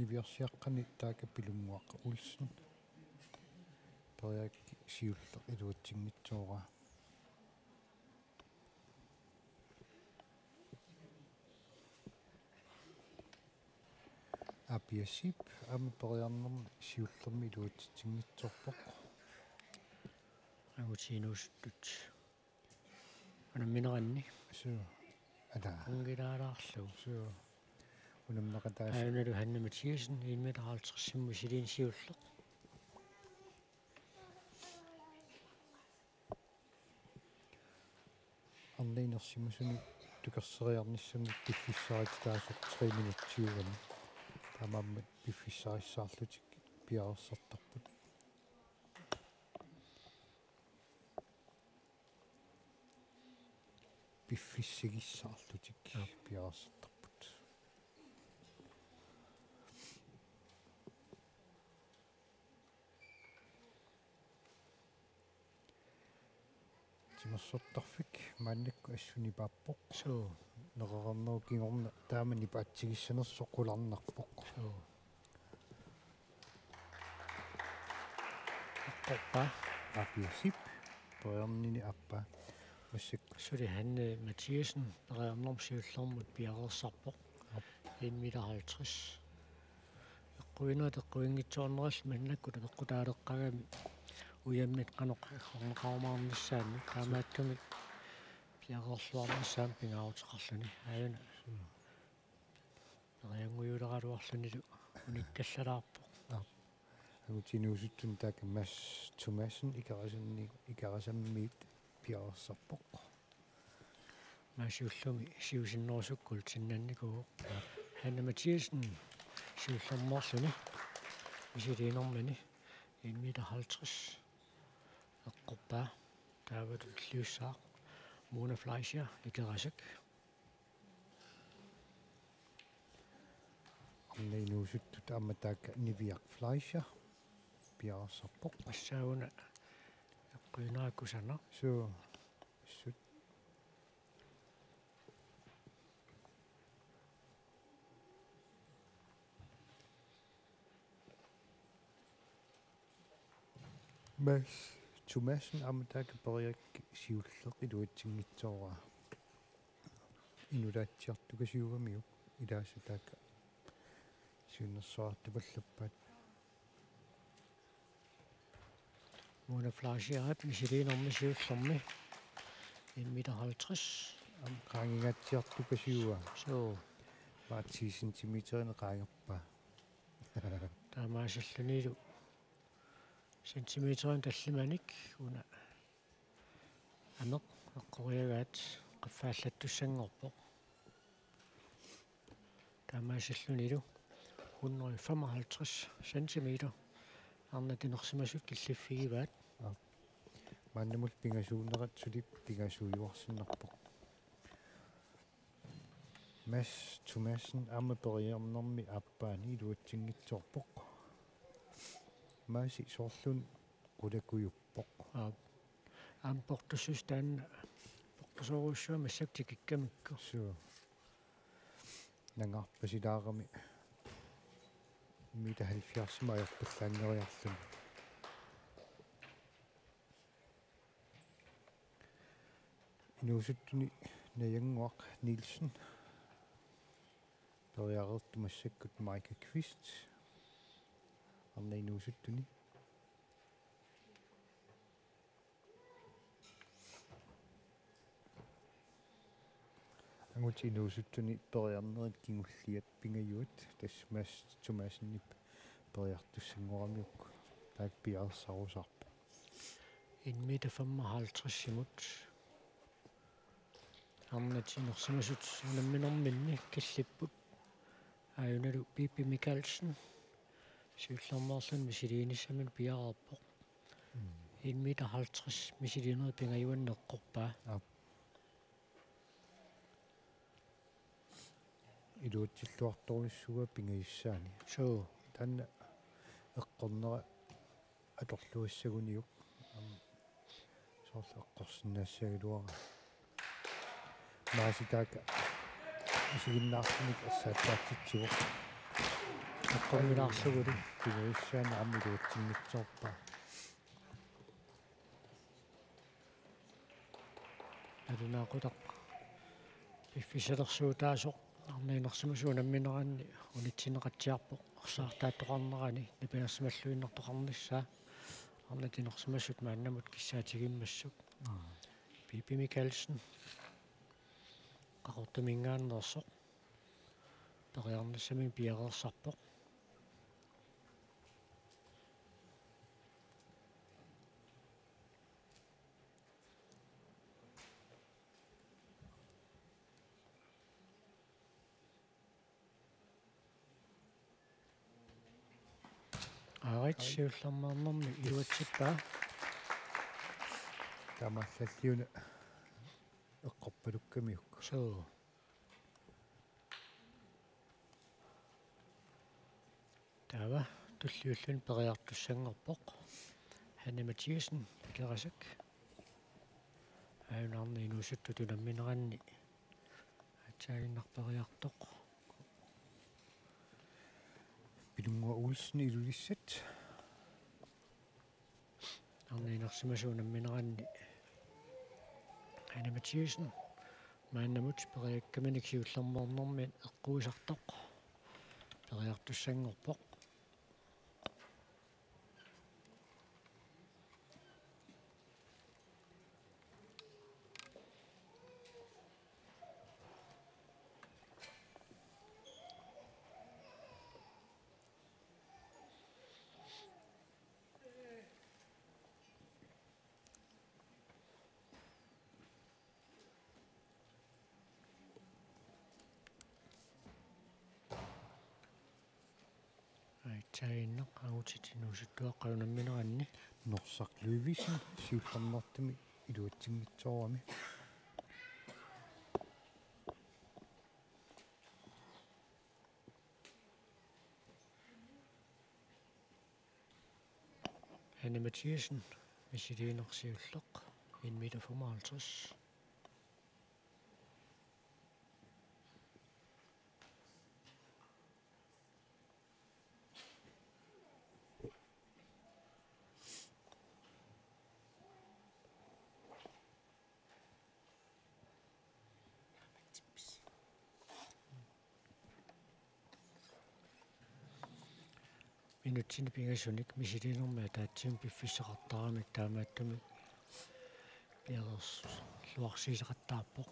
нивиарсиаққани таaka пилунгуақ Улсен периакки сиуллеқ илуатсингитсоора апиассип ама периарнерми сиуллерми илуатсингитсорпоқ агутиинууссуттут анамминеранни суу ада ангилаалаарлу суу унаммакатаас аюналу Ханна Матиасен 1,50 силиинсиуллеқ арнейнерсимасуни тукерсериарниссами пиффиссарит таасо 3 минутсиугами тамааммат пиффиссариссаарлутик пиарерсартарпут пиффиссигиссаарлутик пиарерсартарпут тимерсортарфик мааннакку ассуни пааппоқ суу нерернеру кингорна таамани паатсигиссанерсо қуларнарпоқ суу аққорпа апиасип тоернини аппа массак сули Ханна Матиасен переернэрмсиуллэрмут пиарерсарпоқ 1,50 эққуинаа теққуингитсуарнерас маннакку тапеққутаалеққагами уяммит қанеқармаарниссаами таамааттуми пиарерлуарниссаам пингаутеқарлуни аюна периангуйулераалуарлунилу униккаллалаарпоқ агутинуусуттун таак масс тумассен икарасаммиит пиарерсарпоқ маасиуллуми сиусиннерусуккул тиннанникуу Ханна Матиасен сиуллэрмоорлуни мисилиинэрмани 1,50 эққорпаа таават лиуссаа Mona Fleischer икерасак арнейнуусуттут амматаак нивиак Fleischer пиарерсарпоқ ассаагуна эққуинааккусана суу сут Mas Tumassen амматаак периак сиуллеқ илуатсингитсоораа инулаатсиартука сиугамиук илаасатаак сиуннерсуартупаллаппаат Mona Fleischer мисилиинерми сиуллэрми 1,50 qaangingaatsiartuka siuа суу 10 сантиметрин qaangerpa таамаасаллунилу сантиметрин таллиманик уна амеқ эққориагаат қаффааллаттуссангорпоқ таамаасаллунилу 155 сантиметр арна тинерсимасут киллиффигиваат мааннамул пингасуунерат сулип пингасуйуарсиннарпоқ Mas Tumassen амма периарнэрми аппаани илуатсингитсоорпоқ маси соорлун qulakuyuppoq ампортуссус таанна портусооруссуа массактикиккамикку суу нангарпасилаарами мита 70 маярпаллаангериарлун инуусуттуни наянгуақ Нилсен периарерту массаккут Майка Квист арнейнуусуттуни ангутинуусуттуни периарнерит кингуллиат пингаюут тассмаас Тумассеннип периартуссангорамиук таак пиарсарусарпо 1,55 симут арнатинерсимасут унамминэрминни киллиппут аюналу Пиппи Микалсен сиуллэрмаарлун мисилииниссамин пиараарпоқ 1,50 мисилиинер пингаюаннеққорпаа илуутсиллуарторуссуга пингаюссаани суу танна эққорнера аторлуассагуниук соорлу эққорсинаассагилуара мааситака исигиннаарсиник ассаатаатситсуо эққормилаарсугули пингаюссаани аммилуутсиннитсоорпаа алунаақутақ пиффисалерсуутаасоқ арнеинерсимасуунамминеранни унитсинеқатсиарпоқ орсаартааттоқарнерани напиарсималлуиннартоқарнissaа арнатинерсимассут мааннамут киссаатигиммассут Пипи Микальсен qaqortumingaannersoq periarnassami piaqersarpoq aaritsiullermaarnermi iluatsippa тамааллаллиуна эққорпалуккамиук soo taava tulliullun periartussanngorpoq Hanne Mathiesen Kerasak aunarni inuusuttu tunammineranni atsaalinnarperiartoq Pilunga Olsen ilulissat arniinersimasuunammineranni Hanne Mathiesen maannamut periakkaminik eqquisartoq periartussanngorpoq aitsainneq agutitinuusuttuaqqaunammineranni Norsaqluivisen siullarnertumi iluatsingitsoorami Hanne Mathiesen misiliinersiulleq 1,55 meter. Minutsini pingasunik misiliinerma taatsim piffissaqartaramik taamaattumi piaqers luarsiiseqattaarpoq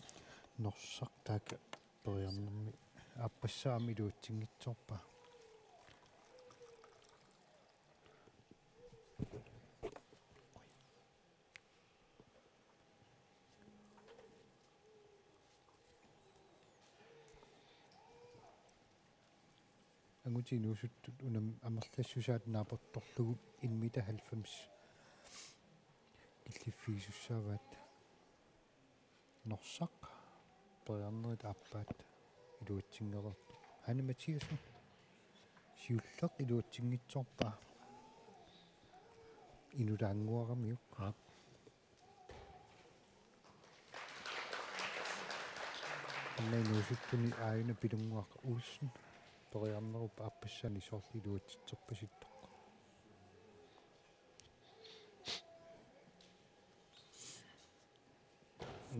Norsaq taaka periarnermi aappassaami iluatsingitsorpa angutinuusuttut unam amerlassusaat naaportorlugu 1,90 meter killiffiisussaavaat Norsaq periarnerit aappaat iluatsingerert Hanne Mathiesen siulleq iluatsingitsorpa inulaanguaramiuk annanuusuttuni aayuna pilunguaq Olsen periarnerup aappassaani soorli iluatitserpasittoq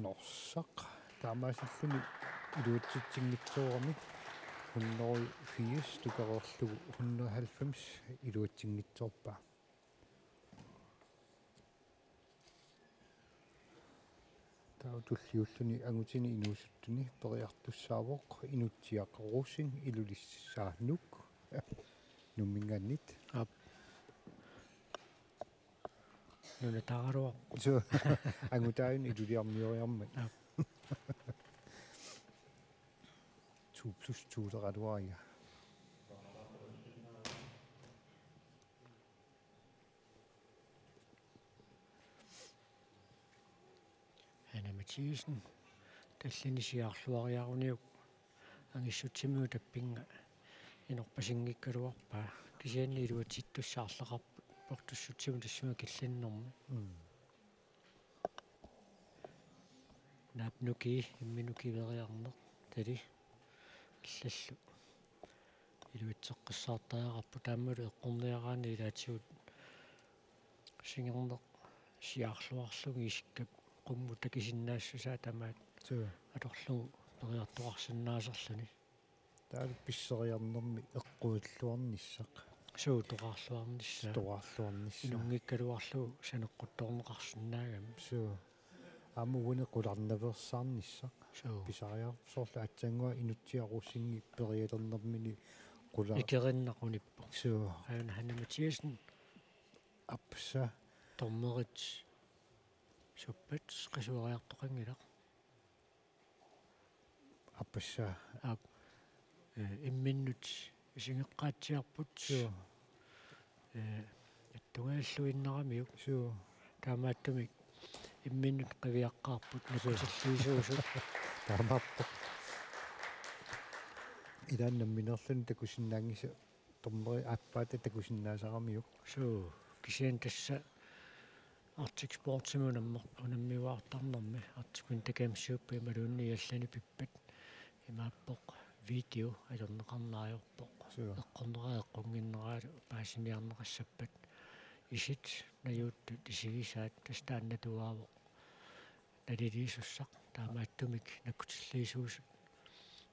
Norsaq taamaasalluni iluatsitsingitsoorami 180 tukarorlugu 190 iluatsingitsorpa tautulliulluni angutini inuusuttuni periartussaavoq inutsiaqorusin ilulissaanuuk nummingaannit nuna taaruaq so angutaayun iluliarmioriarmat 2+2 Hanne Mathiesen tallinisiarluariaruniuk angissutsimuu tappinga inorpasingikkaluarpaa kisianni iluatittussaarleqarput portussutsimu tassuma killannermi naapnuki imminukiveriarneq tali illallu iluitseqqissaartariaqarpu taammalu eqqorniaraani ilaatigut singerneq siaarluarlugi isikkap qummu takisinnaassusaa tamaat so atorlugu periartoqarsinnaaserluni taal pisseriarnermi eqquilluarnissaq суутоқарлуарнissaa Stoarluarnissa. инунгиккалуарлу санеққутторнеқарсинаагами Suu. Амугуне qulарнаверсаарнisса. суу Писариар соорлу атсангуа инутсиарусинги периалернэрмини qula. икериннақуниппо Suu. аана ханаматиасен Апса тормерит суппат қисуариартоқангила апса ап имминнут исингеққаатсиарпут Suu. аттунгааллуиннарамиук Suu. таамааттумик имминнут қивиаққарпут накутиллуисуусут Таамаппо. Иданнамминерлун такусиннаангиса тормери аппаата такусиннаасарамиук. суу кисиан тасса артик спортсимунаммер унаммиуаартарнэрми артикун такамсууппи малуунни яллани пиппат имааппоқ видео алернеқарнаариорпоқ Suu. эққорнерааққунгиннераалу паасиниарнеқассаппат исит наюутту исигисаат тастааннатуаавоқ налилиисуссақ таамааттумик накутиллиисуусут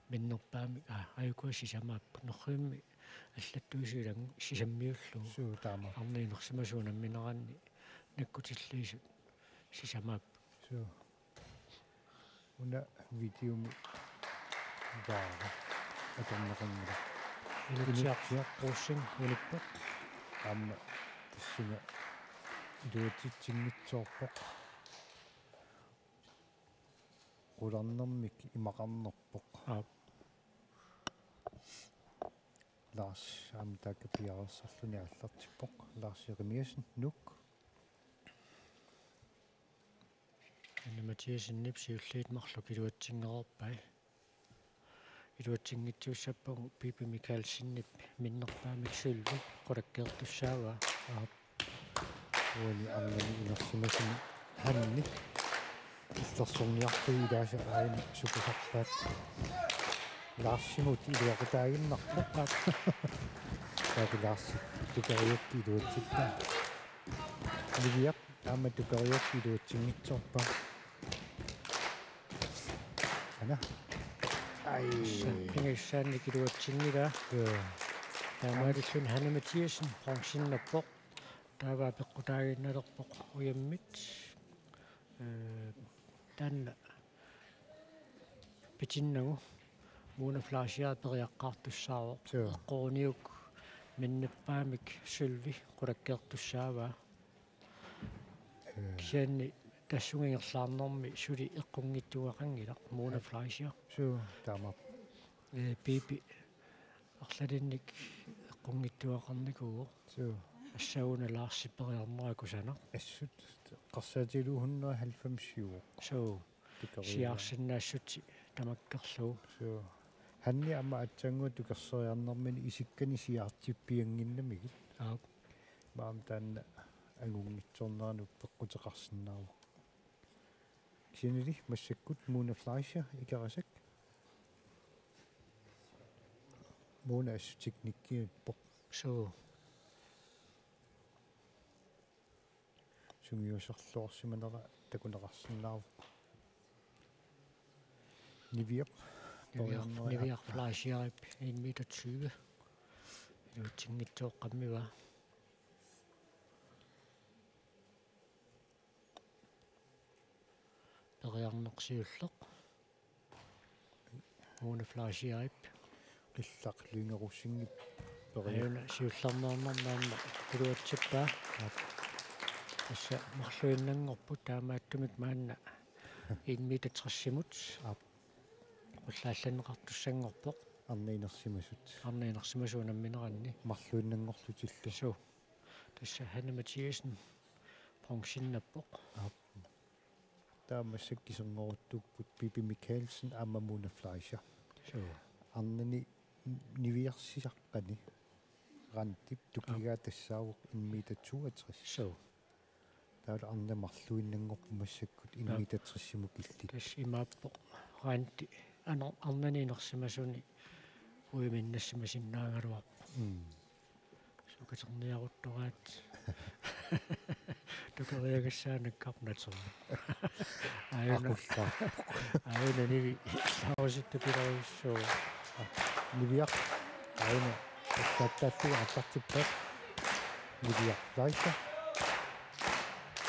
миннерпаами аюкуа сисамааппу нерриумми аллаттуисуилангу сисаммиуллу Suu таама. арниинерсимасуунамминераанни наккутиллиисут сисамааппу Suu. Уна видеоми ваа. Атомнеқангила. илутсиаққуссин улиппоқ Амма тассига илуутитсингитсоорпоқ. Qulарнэрмик имақарнерпоқ. Lars амтака пиарерсарлуни аллартиппоқ. Lars Jeremiasen нук. аннаматиасиннип сиуллиит марлу килуатсингерорпай илуатсингитсууссаппагу пипи микаалсиннип миннерпаамик сулви qulakkeertussaava Уани арнани инерсимасини ханни. Иллерсорниартуи илааса аина супусарпаат. Ларсимут илуақутаагиннарпоқ. Таки Lars тукариукки илуатсиппа. Ливиа аама тукариукки илуатсингитсоорпа. Ана. Ай. пингиссаанни килуатсингила таамаалиллун ханаматиасин бронсиннаппоқ тааваа пеққутаагинналерпоқ уяммит танна питиннагу муна флашиа периаққартуссаавоқ эққоруниук миннаппаамик сулви qulakkeertussaava кианни тассугингерлаарнэрми сули эққунгиттуақангила муна флашиа Suu таама. пипи арлалинник эққунгиттуақарникуго Suu. ассауна лаарсиппериарнеракусана Ассут қарсаатилуухуннера 90 соо сиарсиннаассути тамаккерлуу Suu. Ханни ама атсангу тукерсериарнэрмини исиккани сиартиппиангиннамигит. Маам таанна агунгитсорнерану пеққутеқарсиннааву. Кисинили массаккут муна флайша икарасак. Муна ассутикниккииппо. соо Сунгиусерлуорсиманера такунеқарсинааву. Нивиап нивиар флашиарип 1 метр 20 илутсингитсооққаммива периарнерсиуллеқ муна флашиарип qillaq luingerussingip аюна сиуллернернернаанна кулуатсиппаа асса марлуиннангорпут таамааттумик маанна 1 метр 30-мут уллаалланеқартуссангорпоқ арниинерсимасут арниинерсимасуунамминеранни марлуиннангорлутиллу суу тасса ханаматиасен бронсиннаппоқ таамассак кисернерутtuupпут Пипи Микаэлсен аммамуна флайша суу арнани нивиарсисаққани рантип тукигаа тассаавоқ 1 метр 62 суу таала арна марлуиннангорпумассаккут 1 метр 30 килли тас имааппоқ раанти арнаниинерсимасуни уиминнассимасиннаагалуарпо сукатерниаруттораат тукариагассаанаккарнатерна аюна ниви лауситту пиларуссуу нивиар аина ассааттааллуга артартиппат милиартлайта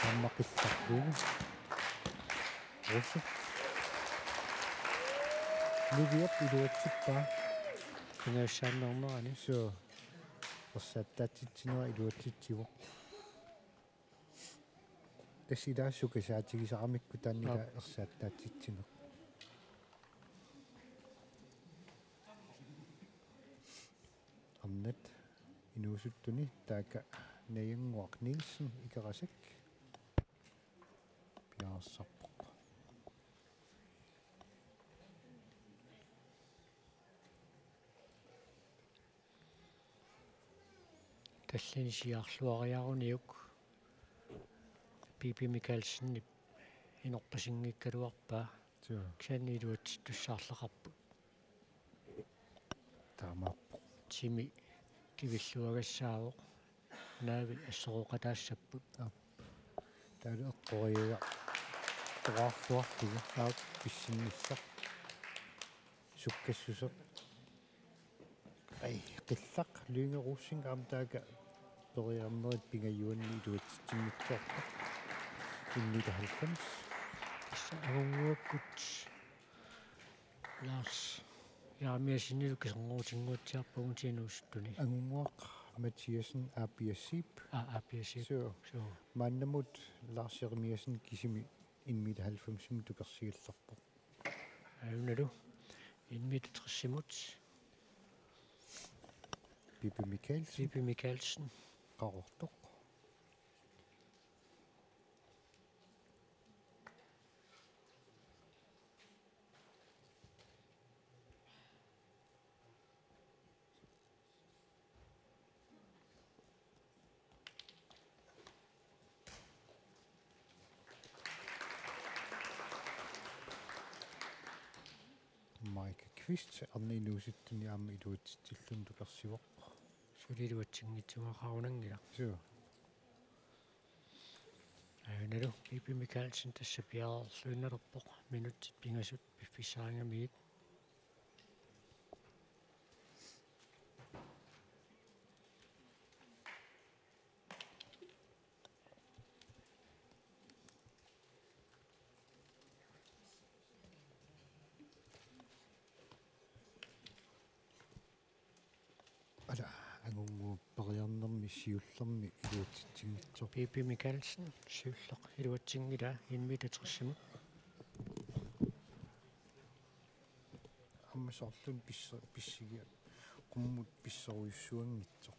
аммақилларлугу русу милиап илуатсиппаа пингассааннэрмерани соо ассааттаатитсинера илуатситсиво тассилаассука саатигисарамикку тааннила ассааттаатитсинер амнат инуусуттуни таaka наянгуақ Нилсен икерасак пиарсарпоқ таллини сиарлуариаруниук Пипи Микаэлсеннип инорпасингиккалуарпаа соо ксаанилуат туссаарлақарпут таамааппо тими кивиллуагассаавоқ наави ассороқатаассаппут таалу эққориуа тоraarluartugu писсиннissaq суккассусеқ ай қиллақ луингеруссин аамтаака ториарнерит пингаюанни илуатситсиннитсуарпа иннита 90 агунгуаккут лаас яамиасинилу кисэрнуутингуутсиарпагун тинууссуттуни ангуақ Матиасен апиассип апиаси соо соо маннамут Ларс Jeremiasen кисими инмита 90 тукерсигилларпо аюналу инмита триссимут Пипи Микаэлсен қарортоқ Майк Квист арнинууситтуни аама илуатсиллун тукерсивоқ сулилуатсингитсугақарунангила соо аюналу Пипи Микаэлсен тассапиаарлуинналерпоқ минутсит пингасут пиффисаангамиит ала агунгуу периарнерми сиуллерми илуатситсингитсоо Пипи Микаэлсен сиуллеқ илуатсингила инмита триссимут аммасоорлун писсигиа qumмут писсеруйуссуангитсоо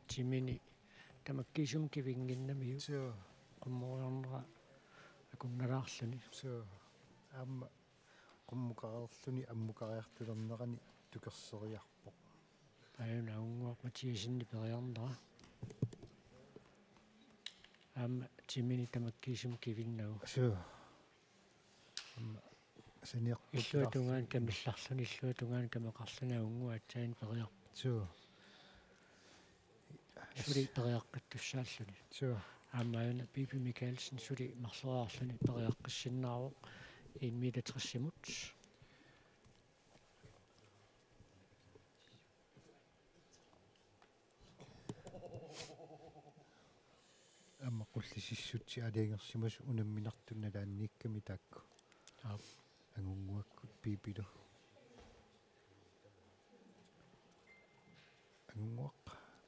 тимини тамаккисум кивингиннамиу соо qummoриорнера акунналаарлуни соо аама qummukareerluni аммукариартулернерани тукерсериарпоқ аюна унгуақ матиасинни периарнера аама тимини тамаккисум кивиннагу соо амма саниарпут иллуатунгаан камилларлуни иллуатунгаан камеқарлуни унгуа атсаин периар соо сули периаққаттуссааллуни соо аама аюна Пипи Микаэлсен сули марлуаарлуни периаққиссиннаароқ инмита триссимут амма qullisissutsi алиангерсимас унамминартунналаанниикками таакку агунгуаккут пипилу агунгуақ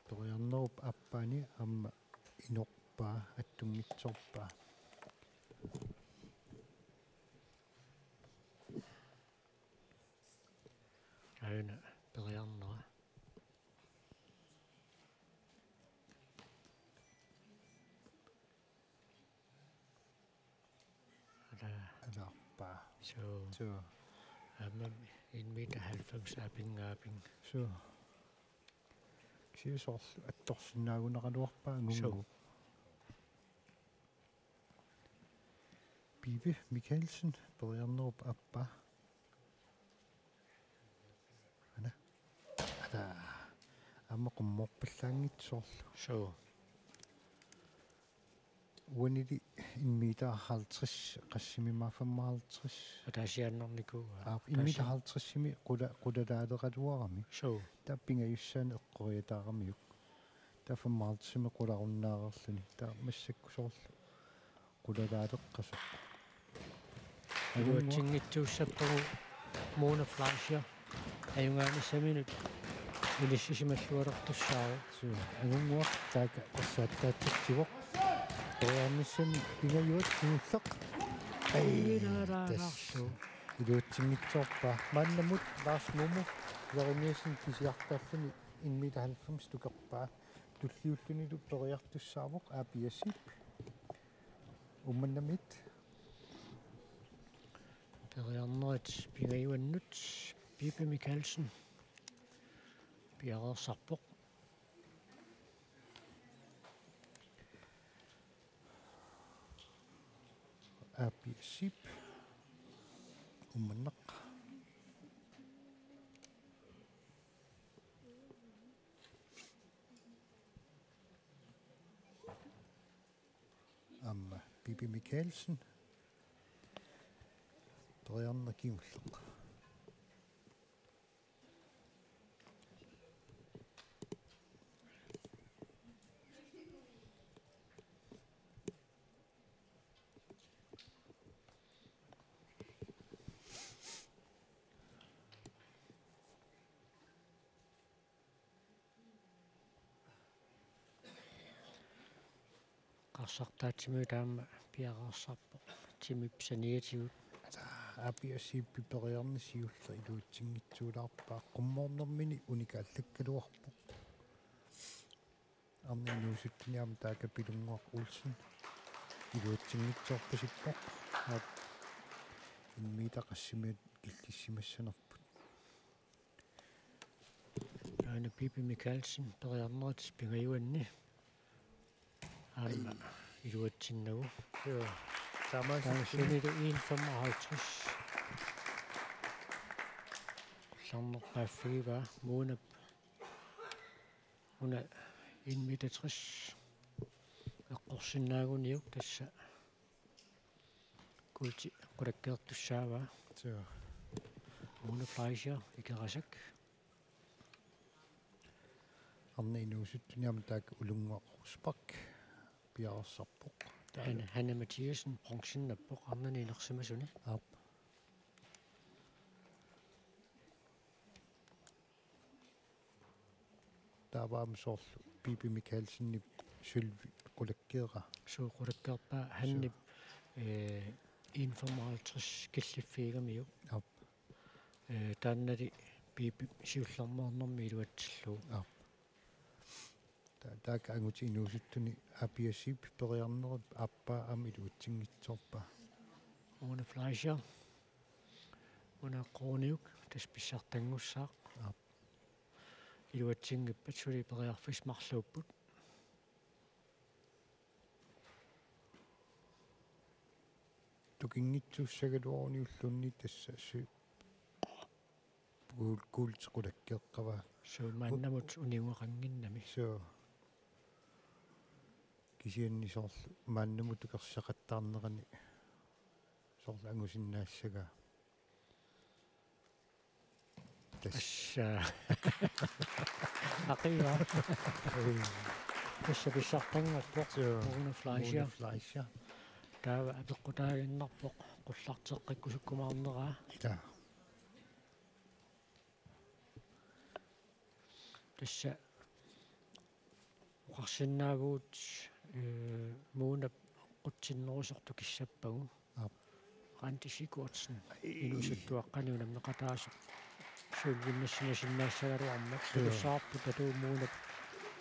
ториарнеруп аппаани амма инорпаа аттунгитсорпаа аюна периарнера алаарпаа соо аама инмита 90 апингаапин соо кисиусоорлу атторсинаагунеқалуарпаа агунгу Пипи Микаэлсен периарнеруп аппаа ана амма qummoorpallaangitsoorlu соо Uanili 1 meter 50 qassimimaa 55 атаасианнэрнику 1 meter 50-сими qulalaaleqaluarami so tappingajussaani eqqoriataaramиук та 55-сими qularunnaareerluni та массаккусорлу qulalaaleqqasoq илуатсингитсууссаппагу муна флашер аюнгаанissaminут илиссисималлуалертуссааву агунгуар така ассааттаатсивоқ тояанниссами пингаюат сиуллеқ аилаараарсу илуатсингитсоорпаа мааннамут лаас муму леримиасин кисиартааллуни 1 meter 90 тукерпаа туллиуллунилу периартуссаавоқ аапиасип умманнамит периарнерит пингаюаннут Пипи Микальсен пиареерсарпоқ аапиасип умманнеқ амма Пипи Микальсен периарнеркиуллеқ қарсартаатсиму таама пиареерсарпоқ тимипсаниатигут аапиасип пипериарнисиуллер илуутсингитсуулаарпаа qummoornermini unikaalлаккалуарпоқ арнинуусуттиниама таaka пилунгуақ улсен илуутсингитсоорпасиппоқ 1 meter qassimiat киллиссимассанерпут аана Пипи Микальсен периарнерит пингаюанни аама илуатсиннагу таамаасинилу 155 сарнерпааффигива муунап уна 1 meter 60 эққорсиннаагуниук тасса култи qulakkeertussaava муна флайшер икерасак арнинуусуттиниама таaka улунгуаққорспак пиареерсарпоқ Hanne Mathiasen bronzenappoq arnani inersimasuni ап тааваам соорлу Пипи Микальсенни сулви qulakkeera suuqulakkeerpaa hannip 155 killiffiigamiu ап taannali Pippi siullermoornermi iluatsillu ап таaka ангути инуусуттуни апиасип периарнерут аппаа ами илуутсингитсоорпаа una flasher una qoniuk taspissartanngussaaq ап iluatsiнгippat suli periarfis marluupput тукингитсууссагалуорниуллунни тасса су култеқулаккеэққава suumaannamut uniungeqanginnami so кисианни соорлу мааннаму тукерсақаттаарнерани соорлу ангусиннаассага assa aqiva tassa pissartanngappoq una flasher taava apeqqutaaginnarpoq qullarteqqikkusukkumaarneraa ила тасса уқарсиннаагуут муунап қутсиннерусорту киссаппагу ап qantissikuarsen inusuttuaqqaniunam meqataasuq suulvinnassinasinnaassaгаруарма тусаарпу татуумуунап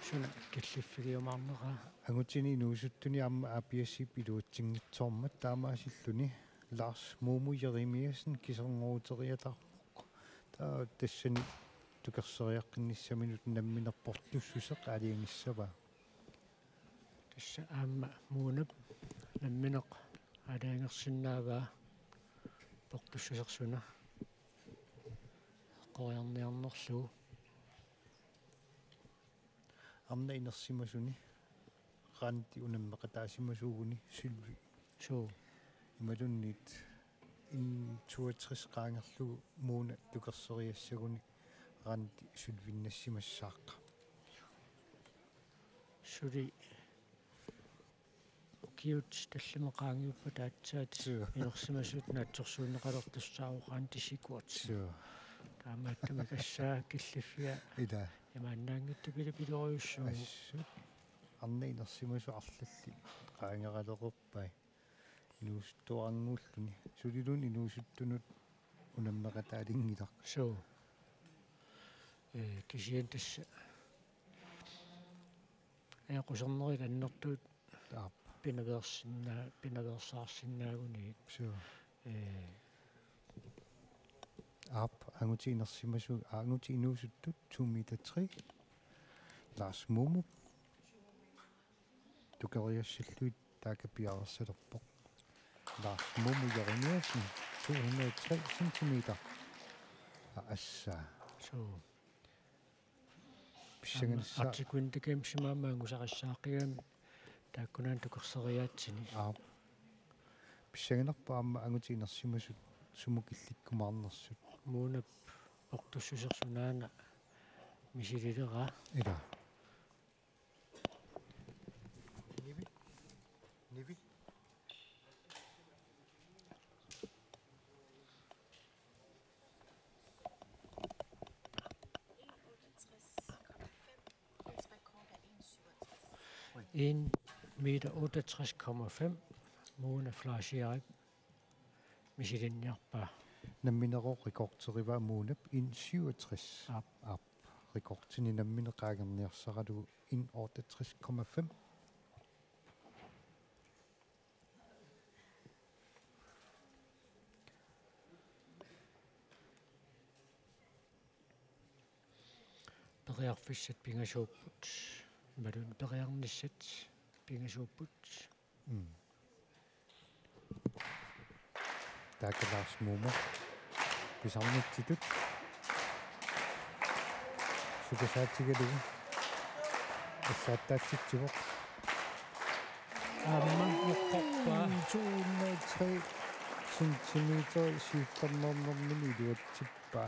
суна киллиффигиумаарнеraa ангутини нуусуттуни амма апиассип илуутсингитсоормат таамаасиллуни Lars Momo Jeremiasen кисернерутериатарпоқ таа тассани тукерсериаққинниссаминут намминерпортуссусеқ алиангиссава тасса аама муунап намминеқ алаангерсиннааваа портуссусерсуна qojarniarnerluu амна инерсимасуни qaanti unammeqataasimusuuguni sylvi so imalunnit in 62 qaangerlugu muuna tukerseriassaguni qaanti sylvinnassimassaaqqa suli kiut tallamaqaangiuppa taatsaat inersimasut naatsorsuunneqalortussaaruqaan tissikuat таамааттама кассаа киллиффиа ила имааннаангитта пилипилориуссуу ассут арна инерсимасу арлалли qaangeraleqerpai инуустуарангууллуни сулилун инуусуттунут унаммеқатаалингилар so кисиан тасса эқусернерит аннертуут таап пинаверсаарсинаагуни so ап ангути инерсимасу ангути инуусуттут 2 meter 3 Lars Momo tukariassalluit taakappiarersalerpoq Lars Momo Jeremiasen 203 cm assa so pissanganissa артикуинтакемсимаамаангусақассаақигами тааккунаан тукерсериаатсини pissanganerpa amma anguti inersimasut sumukillikkumaarnersut muunap ortussusерсунаана мисилилера ila nivi en meter 68,5 muuna flashiarip misilinniarpa namminero rekordteriva muunap in 67 ap rekordtini nammineqaagerniarsaralu in 68,5 periarfissat pingasuupput malun periarnissat pingasuupput taaka Lars Momo pisarnittitut sukasaatigalu assaattaatsitsivoq amma uqqorpa 203 centimeter siuttarnernermini iluatsippa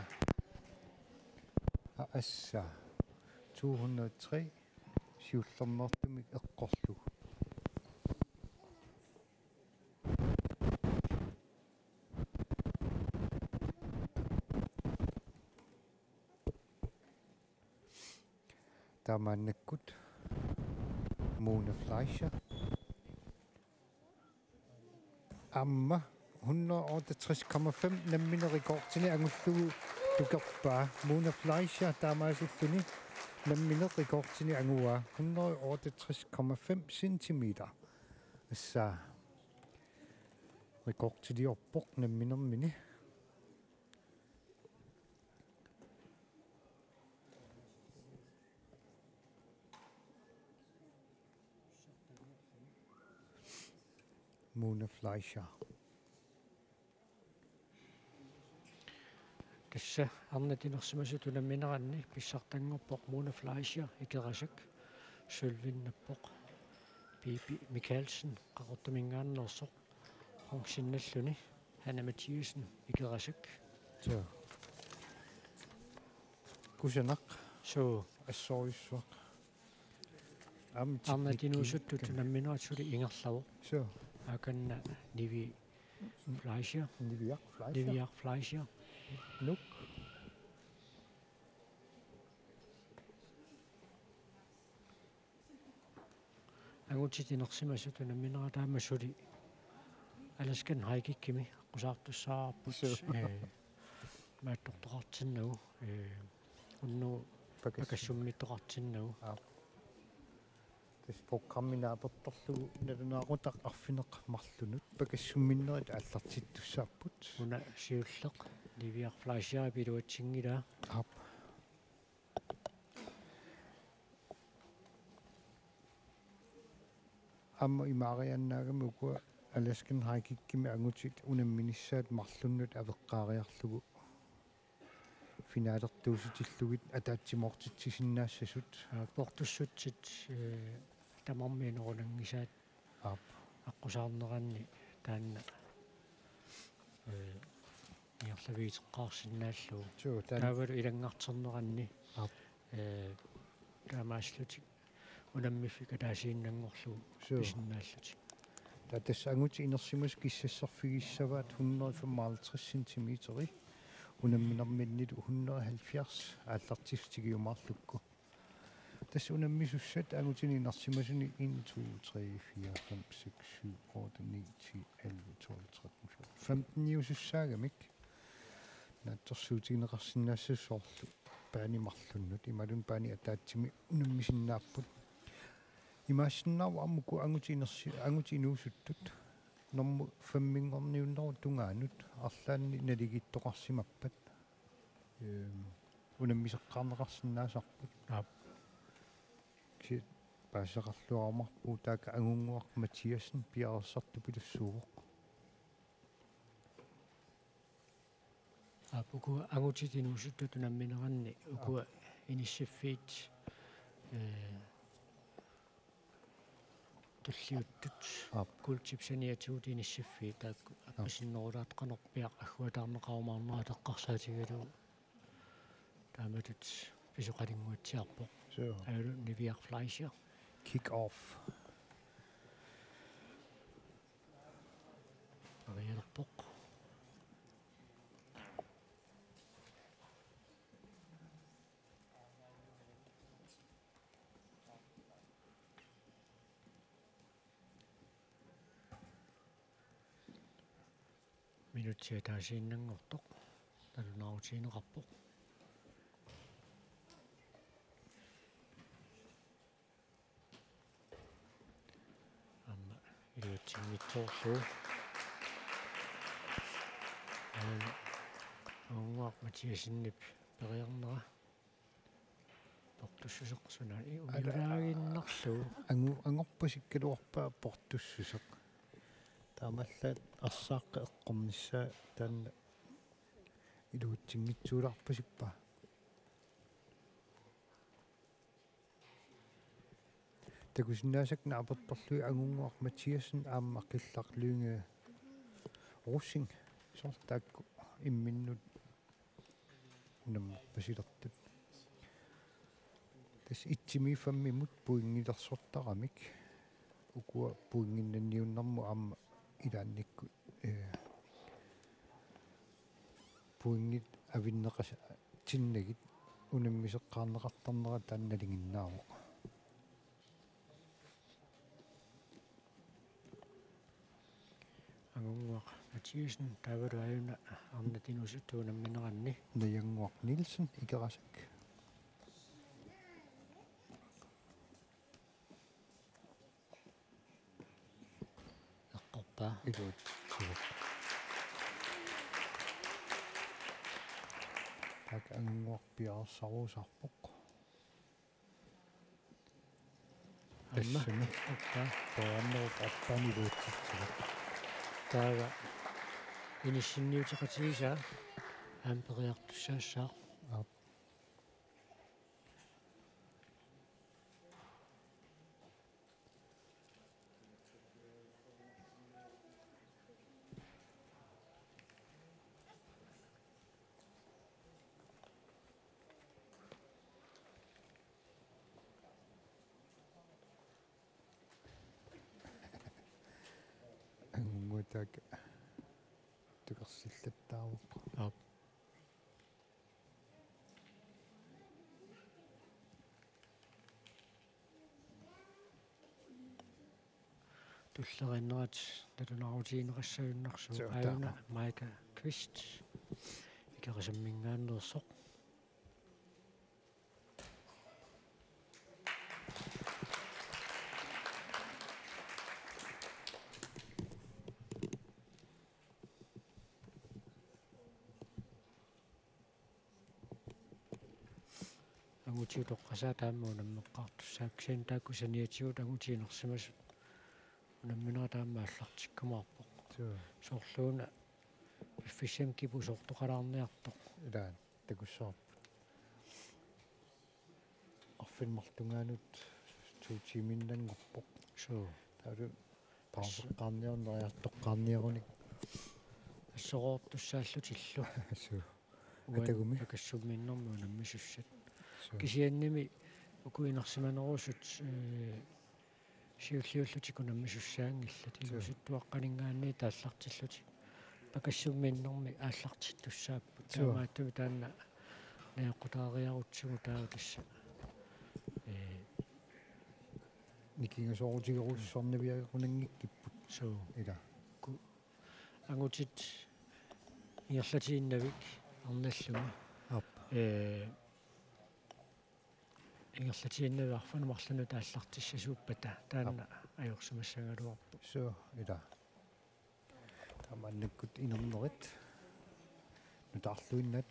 assa 203 siullernertumik eqqorlugu taamaannakkut Mona Fleischer amma 168,5 namminerekordtini angullugu tukerpaa Mona Fleischer taamaasulluni namminerekordtini angua 168,5 cm assa rekordtili orpoq namminermini Mona Fleischer тасса арнатинерсимасуту намминеранни писсартангорпоқ Mona Fleischer икерасак сулвиннаппоқ Bibi Michaelsen qaqortumingaannersoq hongsinnalluni Hanna Mathiesen икерасак så kusanaq so assorissuaq арнатинуусуттут намминератсули ингерлавоқ så аканна Nivi Fleischer Niviaq Fleischer nuk агутитинерсимасуту намминератаамассули аласкан хайкиккими qusartussаарput мааттортоқартиннагу унну пакассуммиттоқартиннагу тас программинааперторлугу налунаақутақ арфинеқ марлунут пакассумминнерит ааллартиттуссаарпут уна сиуллеқ Niviaq Fleischer пилуатсингила ап амма имаарианнаагамукуа аласкан хайкиккими ангутит унамминissaат марлуннут авеққаариарлугу финаалертууситиллугит атаатсимортитсисиннаассасут портуссутсит тамармиинерунангисаат ап аққусаарнеранни таанна иерлавиитеққарсинааллуу суу таавалу илангаартернеранни ап таамааслутик унаммиффика таасииннангорлуу суу писиннааллутик татас ангути инерсимус киссассарфигиссаваат 155 сантиметри унамминарминнит 170 ааллартифтигиумаарлукку тас унаммисуссат ангутини инерсимасуни 1 2 3 4 5 6 7 8 9 10 11 12 13 14 15 niusussaagamik наатторсуутигинеқарсинаассуссоорлу паанимарлуннут ималун паани атаатсими унаммисиннааппут имаассиннаава аммуку ангути инуусуттут норму фаммингорниуннеру тунгаанут арлаанни налигиттоқарсимаппат унаммисеққарнеқарсинаасарпут си паасеқарлуармарпу таaka ангунгуақ матиасен пиарерсарту пилуссууоқ апуку агутитинуусуттут унамминеранни укуа иниссиффиит туллиуттут култипсаниатуут иниссиффии таакку аппасиннерулаатқанерпиақ аггуатаарнеқарумаарнера теққарсаатигалуу тааматут писоқалингуатсиарпоқ аалу нивиар флайшер kick off ариалерпоқ минутсиа таасииннангортоқ талунаавутиинеқарпоқ амма илуатсингитсоорлуу аунгуақ матиасиннип периарнера портуссусеқсунаани улаагиннарлуу ангорпасиккалуарпаа портуссусеқ таамаллаат арсааққа эққорниссаа таанна илуутсингитсууларпасиппа такусиннаасак наапертарлуи ангунгуақ матиасен аама қилларлуинга руссинг сортаакку имминнут унаммаппасилертут тас итсимифаммимут пуингилерсортарамик укуа пуингиннанниуннарму аама илаанникку пуингит авиннеқас тиннагит унаммисеққарнеқартарнера таанналингиннаавоқ ангунгуақ матиасен таавалу аюна арнатинусуттуунамминеранни наянгуақ нилсен икерасак эққорпаа илуут так ангуақ пиарсаруусарпоқ амма оппа тоорнерут аппани луутситсуга таава иниссинниутеқатигиса аампериартуссаассаа ангуутаак тукерсиллаттаавоқ туллериннерат талунарутиинерассаюннарсуу аюна майка квист икерисаммингааннерсоқ ангутиутоққасаа тааммуунаммеққартуссааксин тааккусаниатигут ангутиинерсимасут унамминера таамааллартиккумаарпоқ соорлууна пиффисам кипусортоқалаарниартоқ илаан такуссаар арфинмартунгаанут tuutiminnerngorpoq суу таалу парсеққарниорнериартоққарниоруник ассороортуссааллутиллу суу уан атагуми пакассумминнэрму наммисуссат суу кисианними укуинерсиманерусут сиуллиуллутику наммисуссаангиллат илусуттуаққанингаанни тааллартиллути пакассумминнэрми ааллартиттуссааппут таамааттуми таанна неэққутаариарутсугу таава тасса никингасоорутигеруссорнавиагунангиккиппут суу ила ангутит ингерлатииннавик арналлума ап ингерлатииннавиарфану марлуну тааллартиссасууппата таанна ajorsumassagaluarpu суу ила таманнаккут инернерит нутаарлуиннат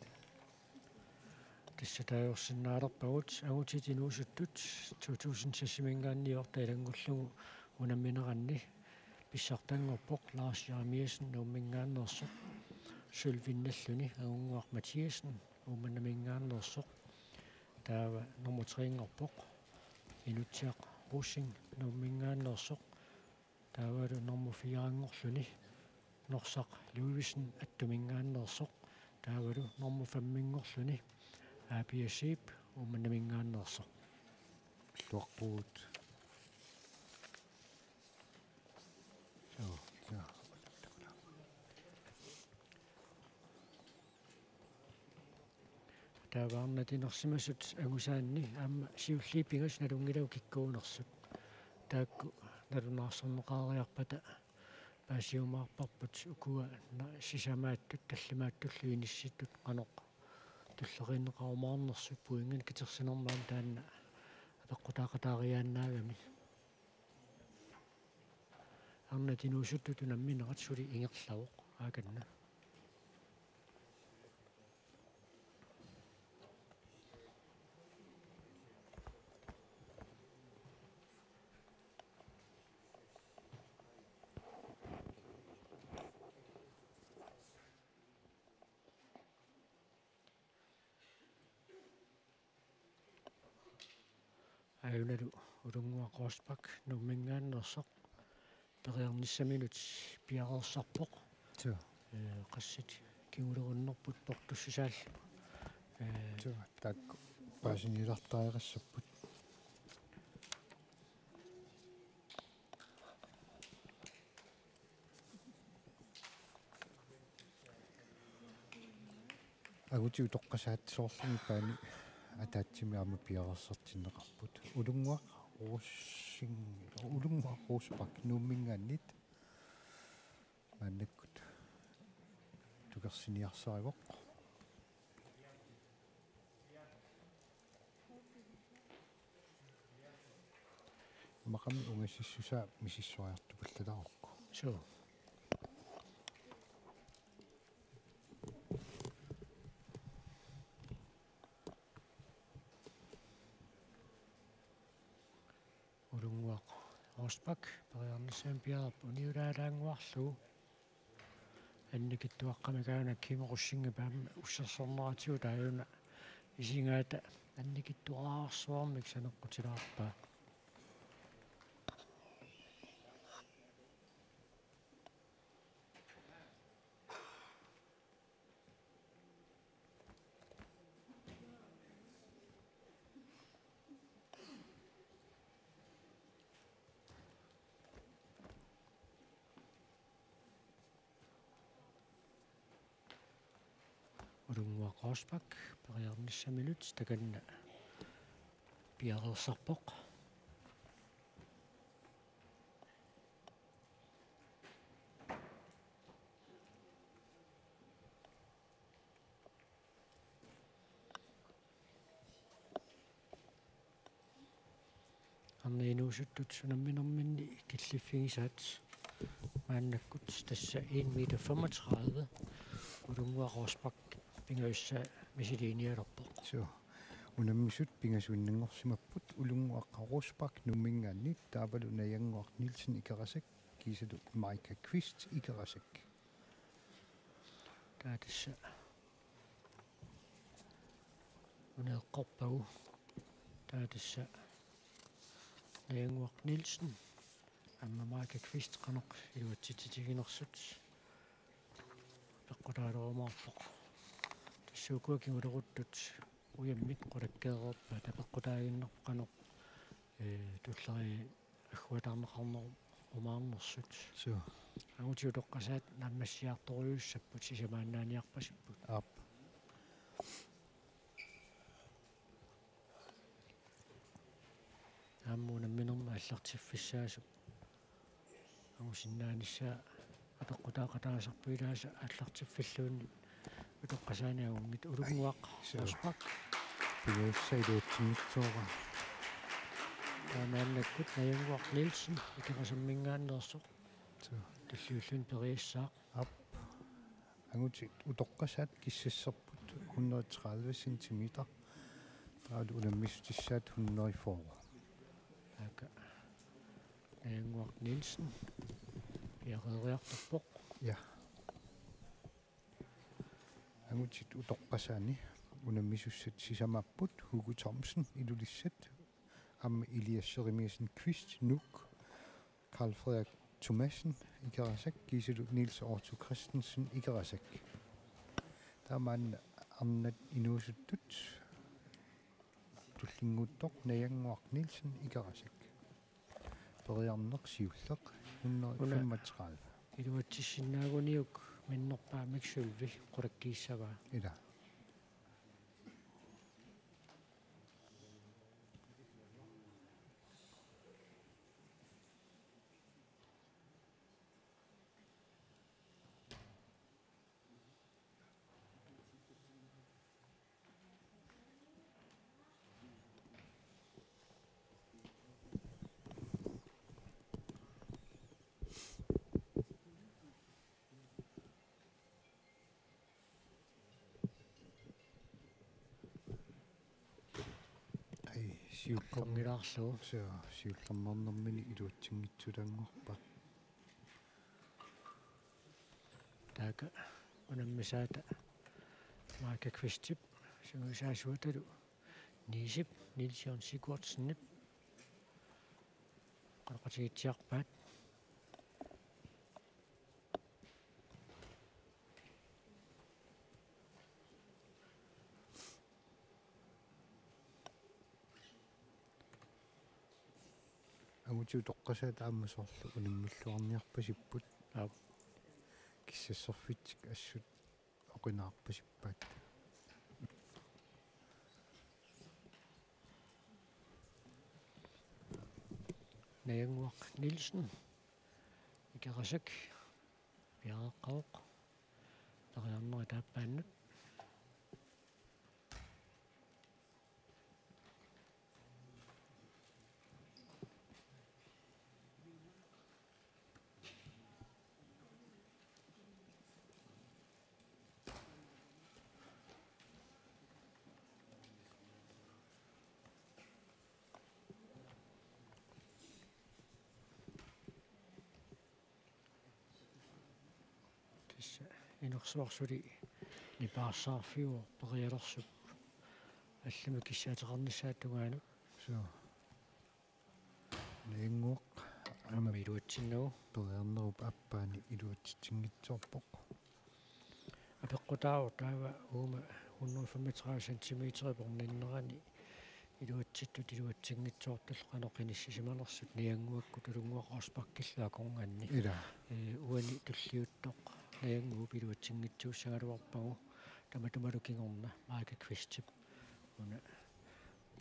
тассатаажорсиннаалерпагут агутит инуусуттут 2000-симингаанниорта илангуллугу унамминеранни писсартангорпоқ Ларс Ярамиасен нууммингааннерсоқ сулвинналлуни агунгуар Матиасен ууманнамингааннерсоқ таава номутриингорпоқ инутсиақ Русинг нууммингааннерсоқ таавалу норму 4-ангорлуни норсақ Луивисен аттумингааннерсоқ таавалу норму 5-ингорлуни аапиасип ууманнамингааннерсоқ луарпуут тааваарнатинерсимасут агусаанни аама сиуллииппигас налунгилау киккуунерсут таакку налунаарсорнеқаариарпата паасиумаарпарпут укуа сисамааттут таллимааттуллу инисситтут қаноқ туллериннеқарумаарнерсуп пуинган китерсинермаан таанна апеққутаақатаариааннаагами арнатинуусуттуту намминерат сули ингерлавоқ ааканна аюналу улунгуақорспак нуммингааннерсоқ периарниссаминут пиареерсарпоқ суу qassat киулеруннерпут портуссусаалла суу таакку паасинилартариқассаппут агутиу тоққасаат соорлуми паани атаатсими аама пиареерсартиннеқарпут улунгуақ руспак нууммингааннит мааннаккут тукерсиниарсаривоқ мақами унгасиссусаа мисиссуариартупаллалаарукку суу улунгуақ орспак периарниссаам пиараппу униулаалаангуарлу анникиттуаққамикаана кимеруссинга паама уссерсорнератигу тааюна исингаата анникиттуаарсуармик санеққутилаарпаа улунгуақорспак периарниссаминут таканна пиареерсарпоқ арниинуусуттут сунамминерминни киллиффигисаат мааннаккут тасса 1 meter 35 улунгуақорспак пингаюсса мисилиниалерпоқ суу унаммисут пингасуиннангорсимаппут улунгуаққаруспак нуммингааннит таапалу наянгуар Нилсен икерасак кисалу Майка Квист икерасак таатасса унеэққорпагу таатасса Nayanguaq Nielsen аммамака квистеқанеқ илуатсититигинерсут пеққутаалерумаарпоқ тассуукуакигулеруттут уяммит қулаккеерерпа тапеққутаагиннерпақанеқ туллери аггуатаарнеқарнеру умаарнерсут су агутиулоққасаат наммассиарторюуссаппут сисамаананиарпасиппут ап аммуна минерма аллартиффиссаасу агусиннаанissaa апеққутаақатаасарпуилааса аллартиффиллуунни утоққасааниагунгит улугуақ аспак пиуссаилуутсимитсуора таамааннаккут наягуақ Нилсен икерасаммингааннерсо су таллиуллун периассаақ ап агути утоққасаат киссассерпут 130 сантиметр таалу уламмистиссаат 104 ака наягуақ Нилсен ярериарторпоқ я агутит утоққасаани унаммисуссат сисамаппут Hugo Thomsen илулиссат амма Elias Kvist Nuuk Carl Frederik Thomassen Ikarasek Giselu Niels Otto Christensen Ikarasek таман арнат инуусуттут туллингуттоқ наянguaq Nielsen Ikarasek периарнеқ сиуллеқ 135 илуатсиссинаагуниук миннерпаамик сулви қулаккииссаваа ила конгилаарлуу сиуллернернэрмини илуатсингитсулангорпа така унаммисаата мака квистип симусаасуаталу нисип Нилсиорн Sigurdsenнип qalqatigitsiarpaat агутиу тоққасаат ааммасоорлу унаммиллуарниарпасиппут аа киссассерфитсик ассут оқинаарпасиппаат наягуақ Нилсен икерасак пиареққавоқ тариарнери тааппааннут инерсуарсули нипаассаарфиуо периалерсуп аллами киссаатеқарниссааттугаанут соо наягуақ амма илуатсиннагу периарнеруп аппаани илуатситсингитсоорпоқ апеққутааву таава уума 135 сантиметри порниннерани илуатситтут илуатсингитсоортал қаноқиниссисиманерсут ниангуакку тулунгуақ аспаккиллаа конганни ила уани туллиуттоқ наягуу пилуатсингитсууссагалуарпагу таматумалукингорна мака квистип уна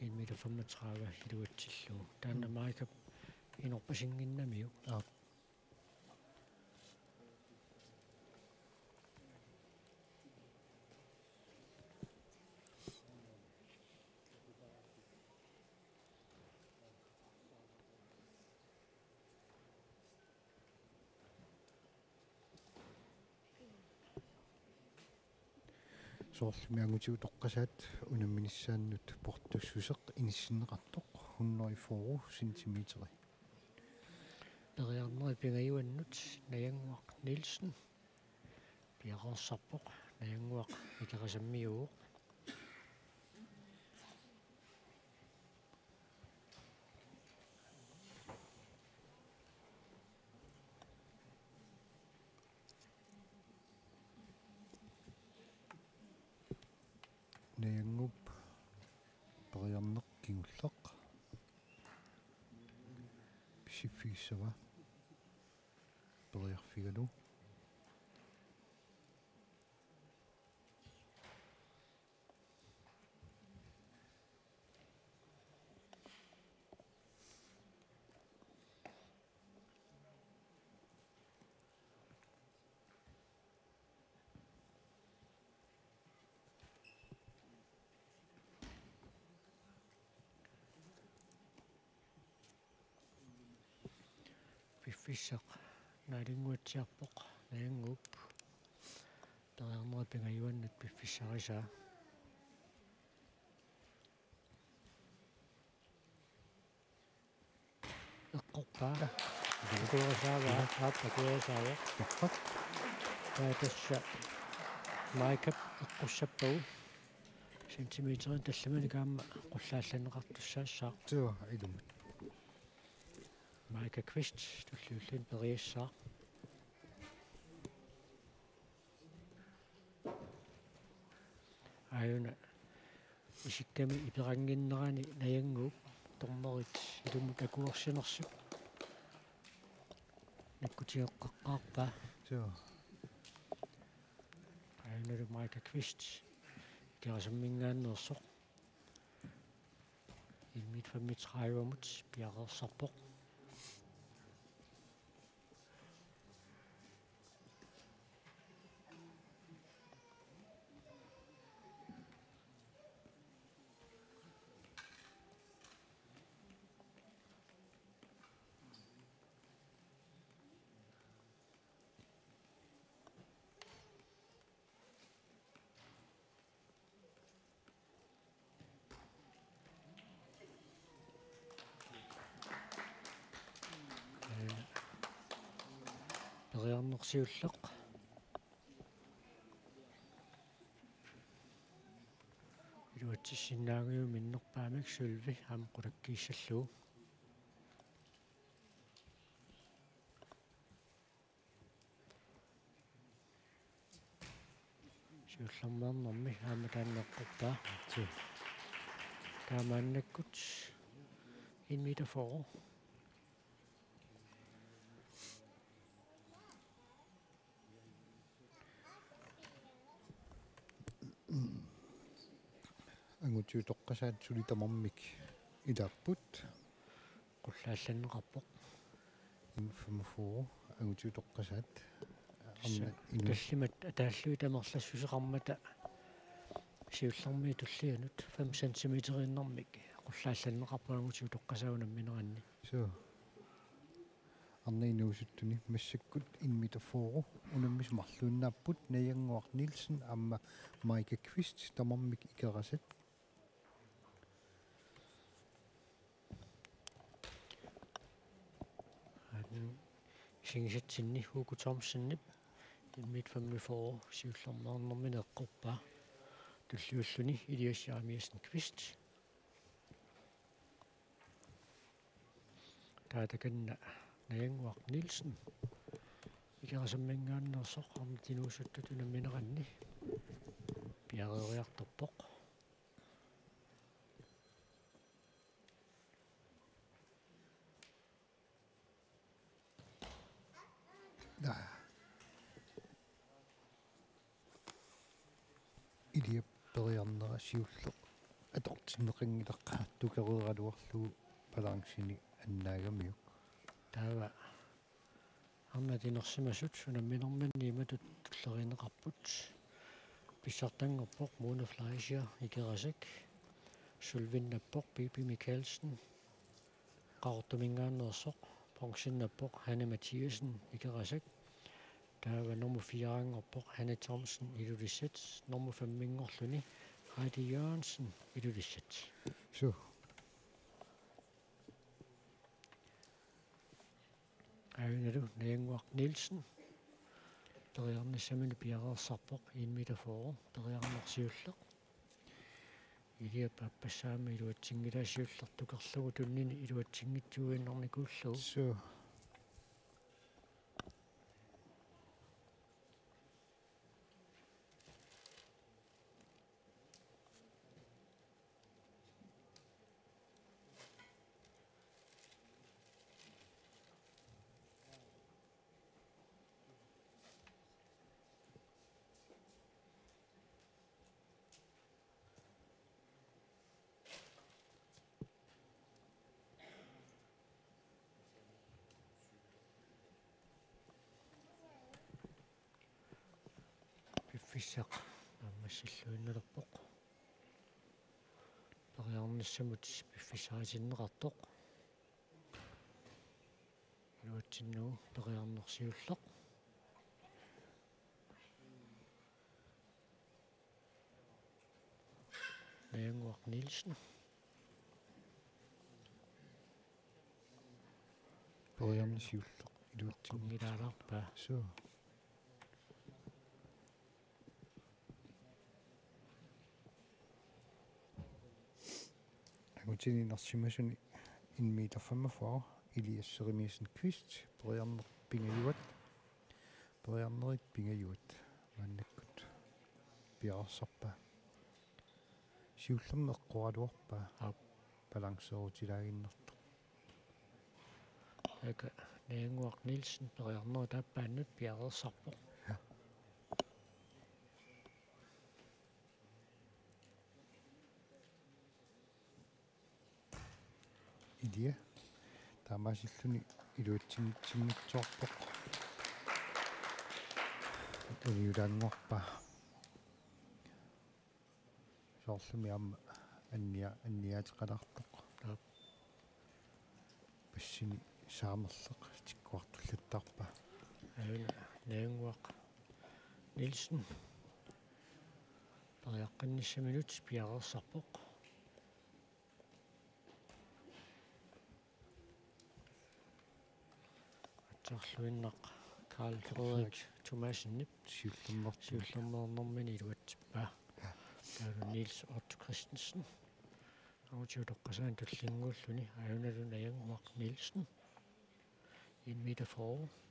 1,35 илуатсиллуу таанна мака инорпасингиннамиу соорлумиангутиу тоққасаат унамминиссааннут портуссусеқ иниссинеқартоқ 104 сантиметри периарнери пингаюаннут наягуақ Нилсен пиақорсарпоқ наягуақ икерасаммиуоқ Nayangup pariarneq kingulleq pissiffiissava pariarfigalu piffissaq naalinguatsiarpoq nayangup pariarnera pingayuannut piffissarisaa eqqorpaa kuusaavaa aappa kuusaava torrat taatassa maikap eqqussappau sentimeterin tallamani kaamma qullaallanneqartussaassaa tua ilumat Maika Kvist tulluullin periassaa ayuna isikkami iperanginnerani nayanguup tormorit ilumut akuorsinersuk nakkutioqqaqqaarpaa tua ayuna Maika Kvist ikerasammingaannersoq ilmit 35 piaqersarpoq periarnersiulleq iluatissinnaangiu minnerpaamik sulvi aam qulakkiissalluu siullermeernermi aama taanneqqorpaa tua taamaannakkut 1 meter forår angutiutoqqasaat sulitamarmik ilaapput qullaallanneqarpoq 45 angutiutoqqasaat arna таллимат атааллуи тамерлассусеқармата сиуллэрми туллианут 5 сантиметериннэрмик qullaallanneqarpunangutiу тоqqасаунам минеранни tua arna inuusuttuni массаккут 1 meter forår unammis marluunnaapпут nayanguaq Nielsen amma Maika Kvist tamarmik ikerasat сингисатсинни Hugo Thomsennip илмит 45 сиуллэрмаарнэрми неққорпаа туллиуллуни Илиассарамиасн Kvist таатаканна наянguaq Nielsen икерасаммингааннерсоқ арнатинуусуттут унамминеранни пиарериарторпоқ да илиап периарнера сиуллеқ атортиннеқингилаққа тукерералуарлуу балансини аннаагамиук таава арнатинерсимасут унамминерманни иматут туллеринеқарпут писсартангерпоқ Mona Fleischer икерасак сулвиннаппоқ Bibi Michaelsen qaortumingaannersoq pensionnappoq Hanne Mathiasen икерасак таава номер 4-ангерпоқ Hanne Thomsen илулиссат номер 5-ингорлуни Heidi Jørgensen илулиссат су ayunalu nayanguaq Nielsen periarnissamini piareersarpoq 1 meter forår periarnersiulleq илиаппассаами илуатсингилаасиуллертукерлугу туннини илуатсингитсуиннарникууллугу су пиффиссақ аммассиллуинналерпоқ париарнассамут пиффисаасиннеқартоқ илуатсиннуу париарнерсиуллоқ Nayangwaq Nielsen Poriarnisiulleq iluutsin Kumilaalarpa so agutininarsimasuni 1 meter 45 Elias Seremisen Kvist poriarner pingajuat poriarnerit pingajuat maannakkut piarsarpa siullerme eqqualuarpa balanserutilaaginnertoq aka Nayangwaq Nielsen pariarnera taappaannut piarersarpoq idia taamaasilluni iluutsinngitsorpoq uniulaanngorpa soorlumi amma anniateqalartoq passini saamerleq tikkuartullattarpa auna Nayangwaq Nielsen pariaqqannissaminut piarersarpoq atserluinnaq Karl Frederik Thomasen siullermernermini iluatsippa taanu Niels Otto Christensen autiutoqqasaan tullinguulluni ajunalu Nayangwaq Nielsen 1 meter 40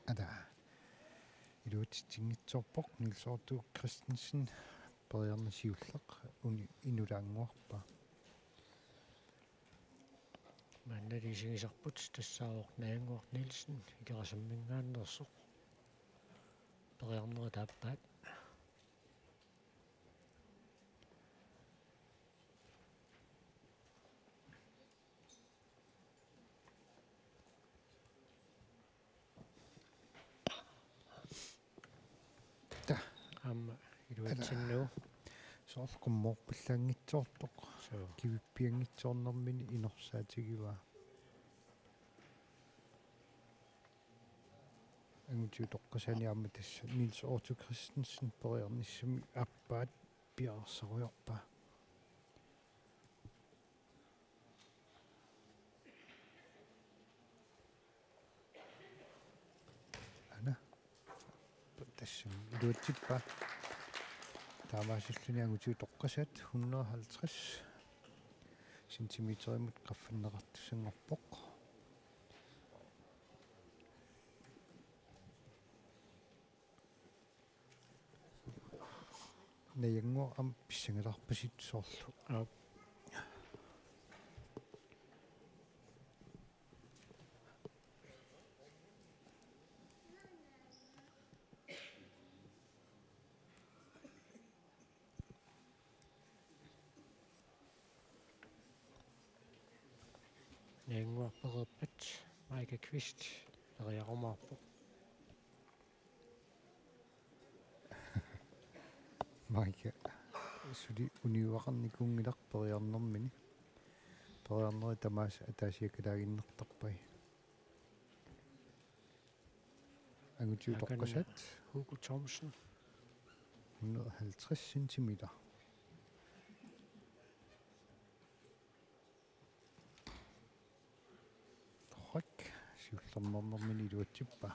ada iluutitsinngitsorpoq Niels Otto Christensen poriarnisiulleq inulaanguarpa манналисигисарпут тассаавоқ Nayangwaq Nielsen икерасаммингааннерсоқ париарнера тааппаат амма илуатсиннуу соорқуммоорпаллаангитсоорпоқ кивиппиангитсоорнэрмини инерсаатигива ангутиутоққасани амма тасса Niels Otto Christensen пoriарниссами аппаат пиарсаруйорпа ана тассам илуатсиппа таамаасиллуни ангутиутоққасат 150 сантиметеримут qaffannеқартусангорпоқ Nayangwaq am pissangalarpasit soorlu Nayangwaq pereppat Maika Kvist periarumaarpoq Maika suli uniuaqarnikungilaq poriarnermini poriarneri tamaas ataasiakalaaginnertarpai angutiutoqqasat Hugo Thomsen 150 centimeter torrak siullernernermini iluatsippa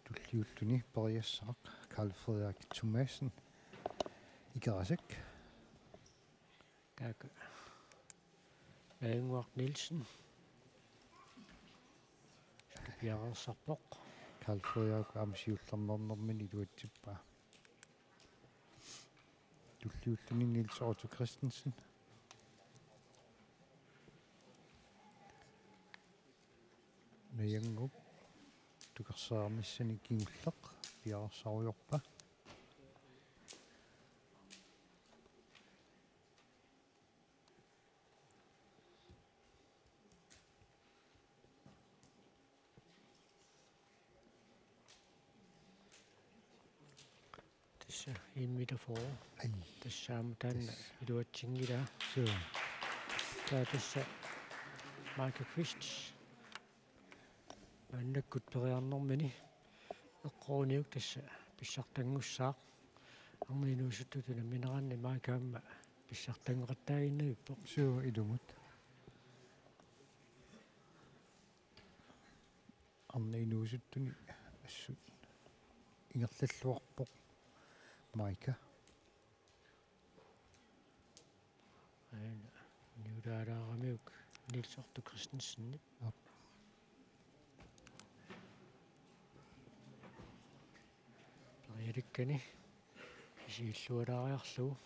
tulliulluni poriassaq Karl Frederik Thomasen ikerasak taaka Nayangwaq Nielsen piarersarpoq Carl Frederik amsiullarnernermin iluatsippaa tulliulluni Niels Otto Christensen nayangup tukersaarnissani kingulleq piararsarujorpa tässä 1 meter forward ai тассаамутаанна илуатсингила so tässä Michael Quist аннаккут периарнэрмини эққоруниук tässä писсартангуссаақ арминуусуттутуна минеранни маакаамма писсартангеқаттаагиннавиппо so ilumut арнainuusuttuni assut ингерллуарпоқ Maika аана нюлаараарамиук Niels Otto Christensen париаликкани исииллуалаариарлугу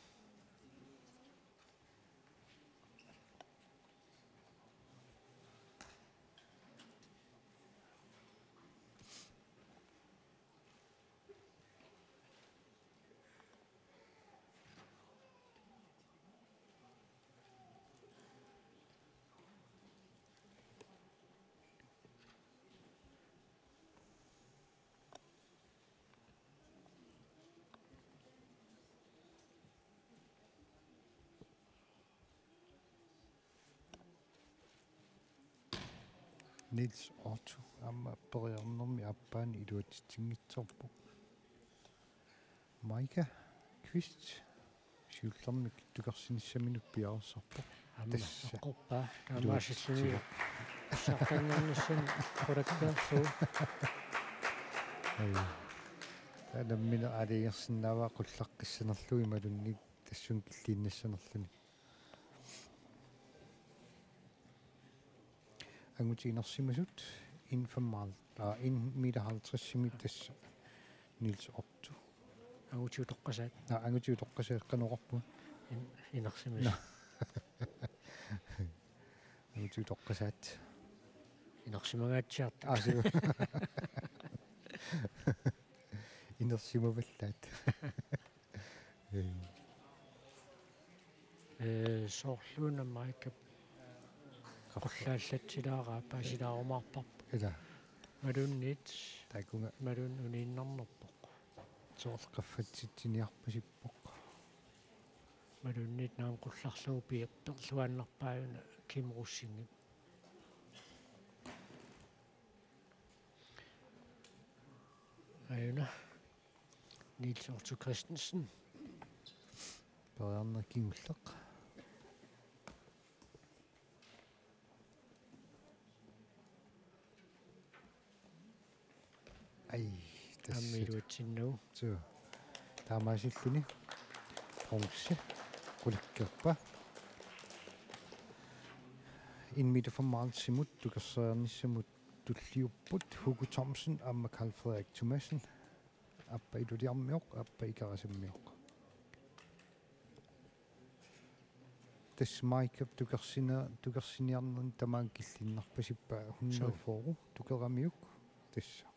Niels Otto amma periarnermi appaani iluatitsinngitsorpu Maika Quist siullarmik tukersinissaminut piararsarpoq амма тасса эққорпаа таамаасиллуни сартангернissan продактаарлу ai таанаммина алиерсиннааваа qullarqissanerlui малунник тассун киллииннассанерлуни ангутиинерсимасут ин 1,50 тасса Niels Otto агутиутоққасаат ангутиутоққасааққанеқарпу инерсимас ангутиутоққасаат инерсимагаатсиарта асу инерсимаваллаат соорлуна майка qulлааллатсилаараа паасилаарумаарпарпа ила малуннит такунга малун унииннарнерпоқ соорқаффатситсиниарпасиппоқ малуннит наам qullarluu пиерперлуаннарпааюна кимруссингип аюна Niels Otto Christensen периарнер кингуллеқ ай аммилуатсиннуу so таамаасиллуни бронзе qulakkerpa инмита формалсимут тукерсаернissamut туллиуппут Hugo Thomsen амма Carl Frederik Thomassen аппа илулиармиоқ аппа икарасаммиоқ тас майкап тукерсиниарнерн тамаан киллиннарпасиппаа 100 фору тукерамиук тасса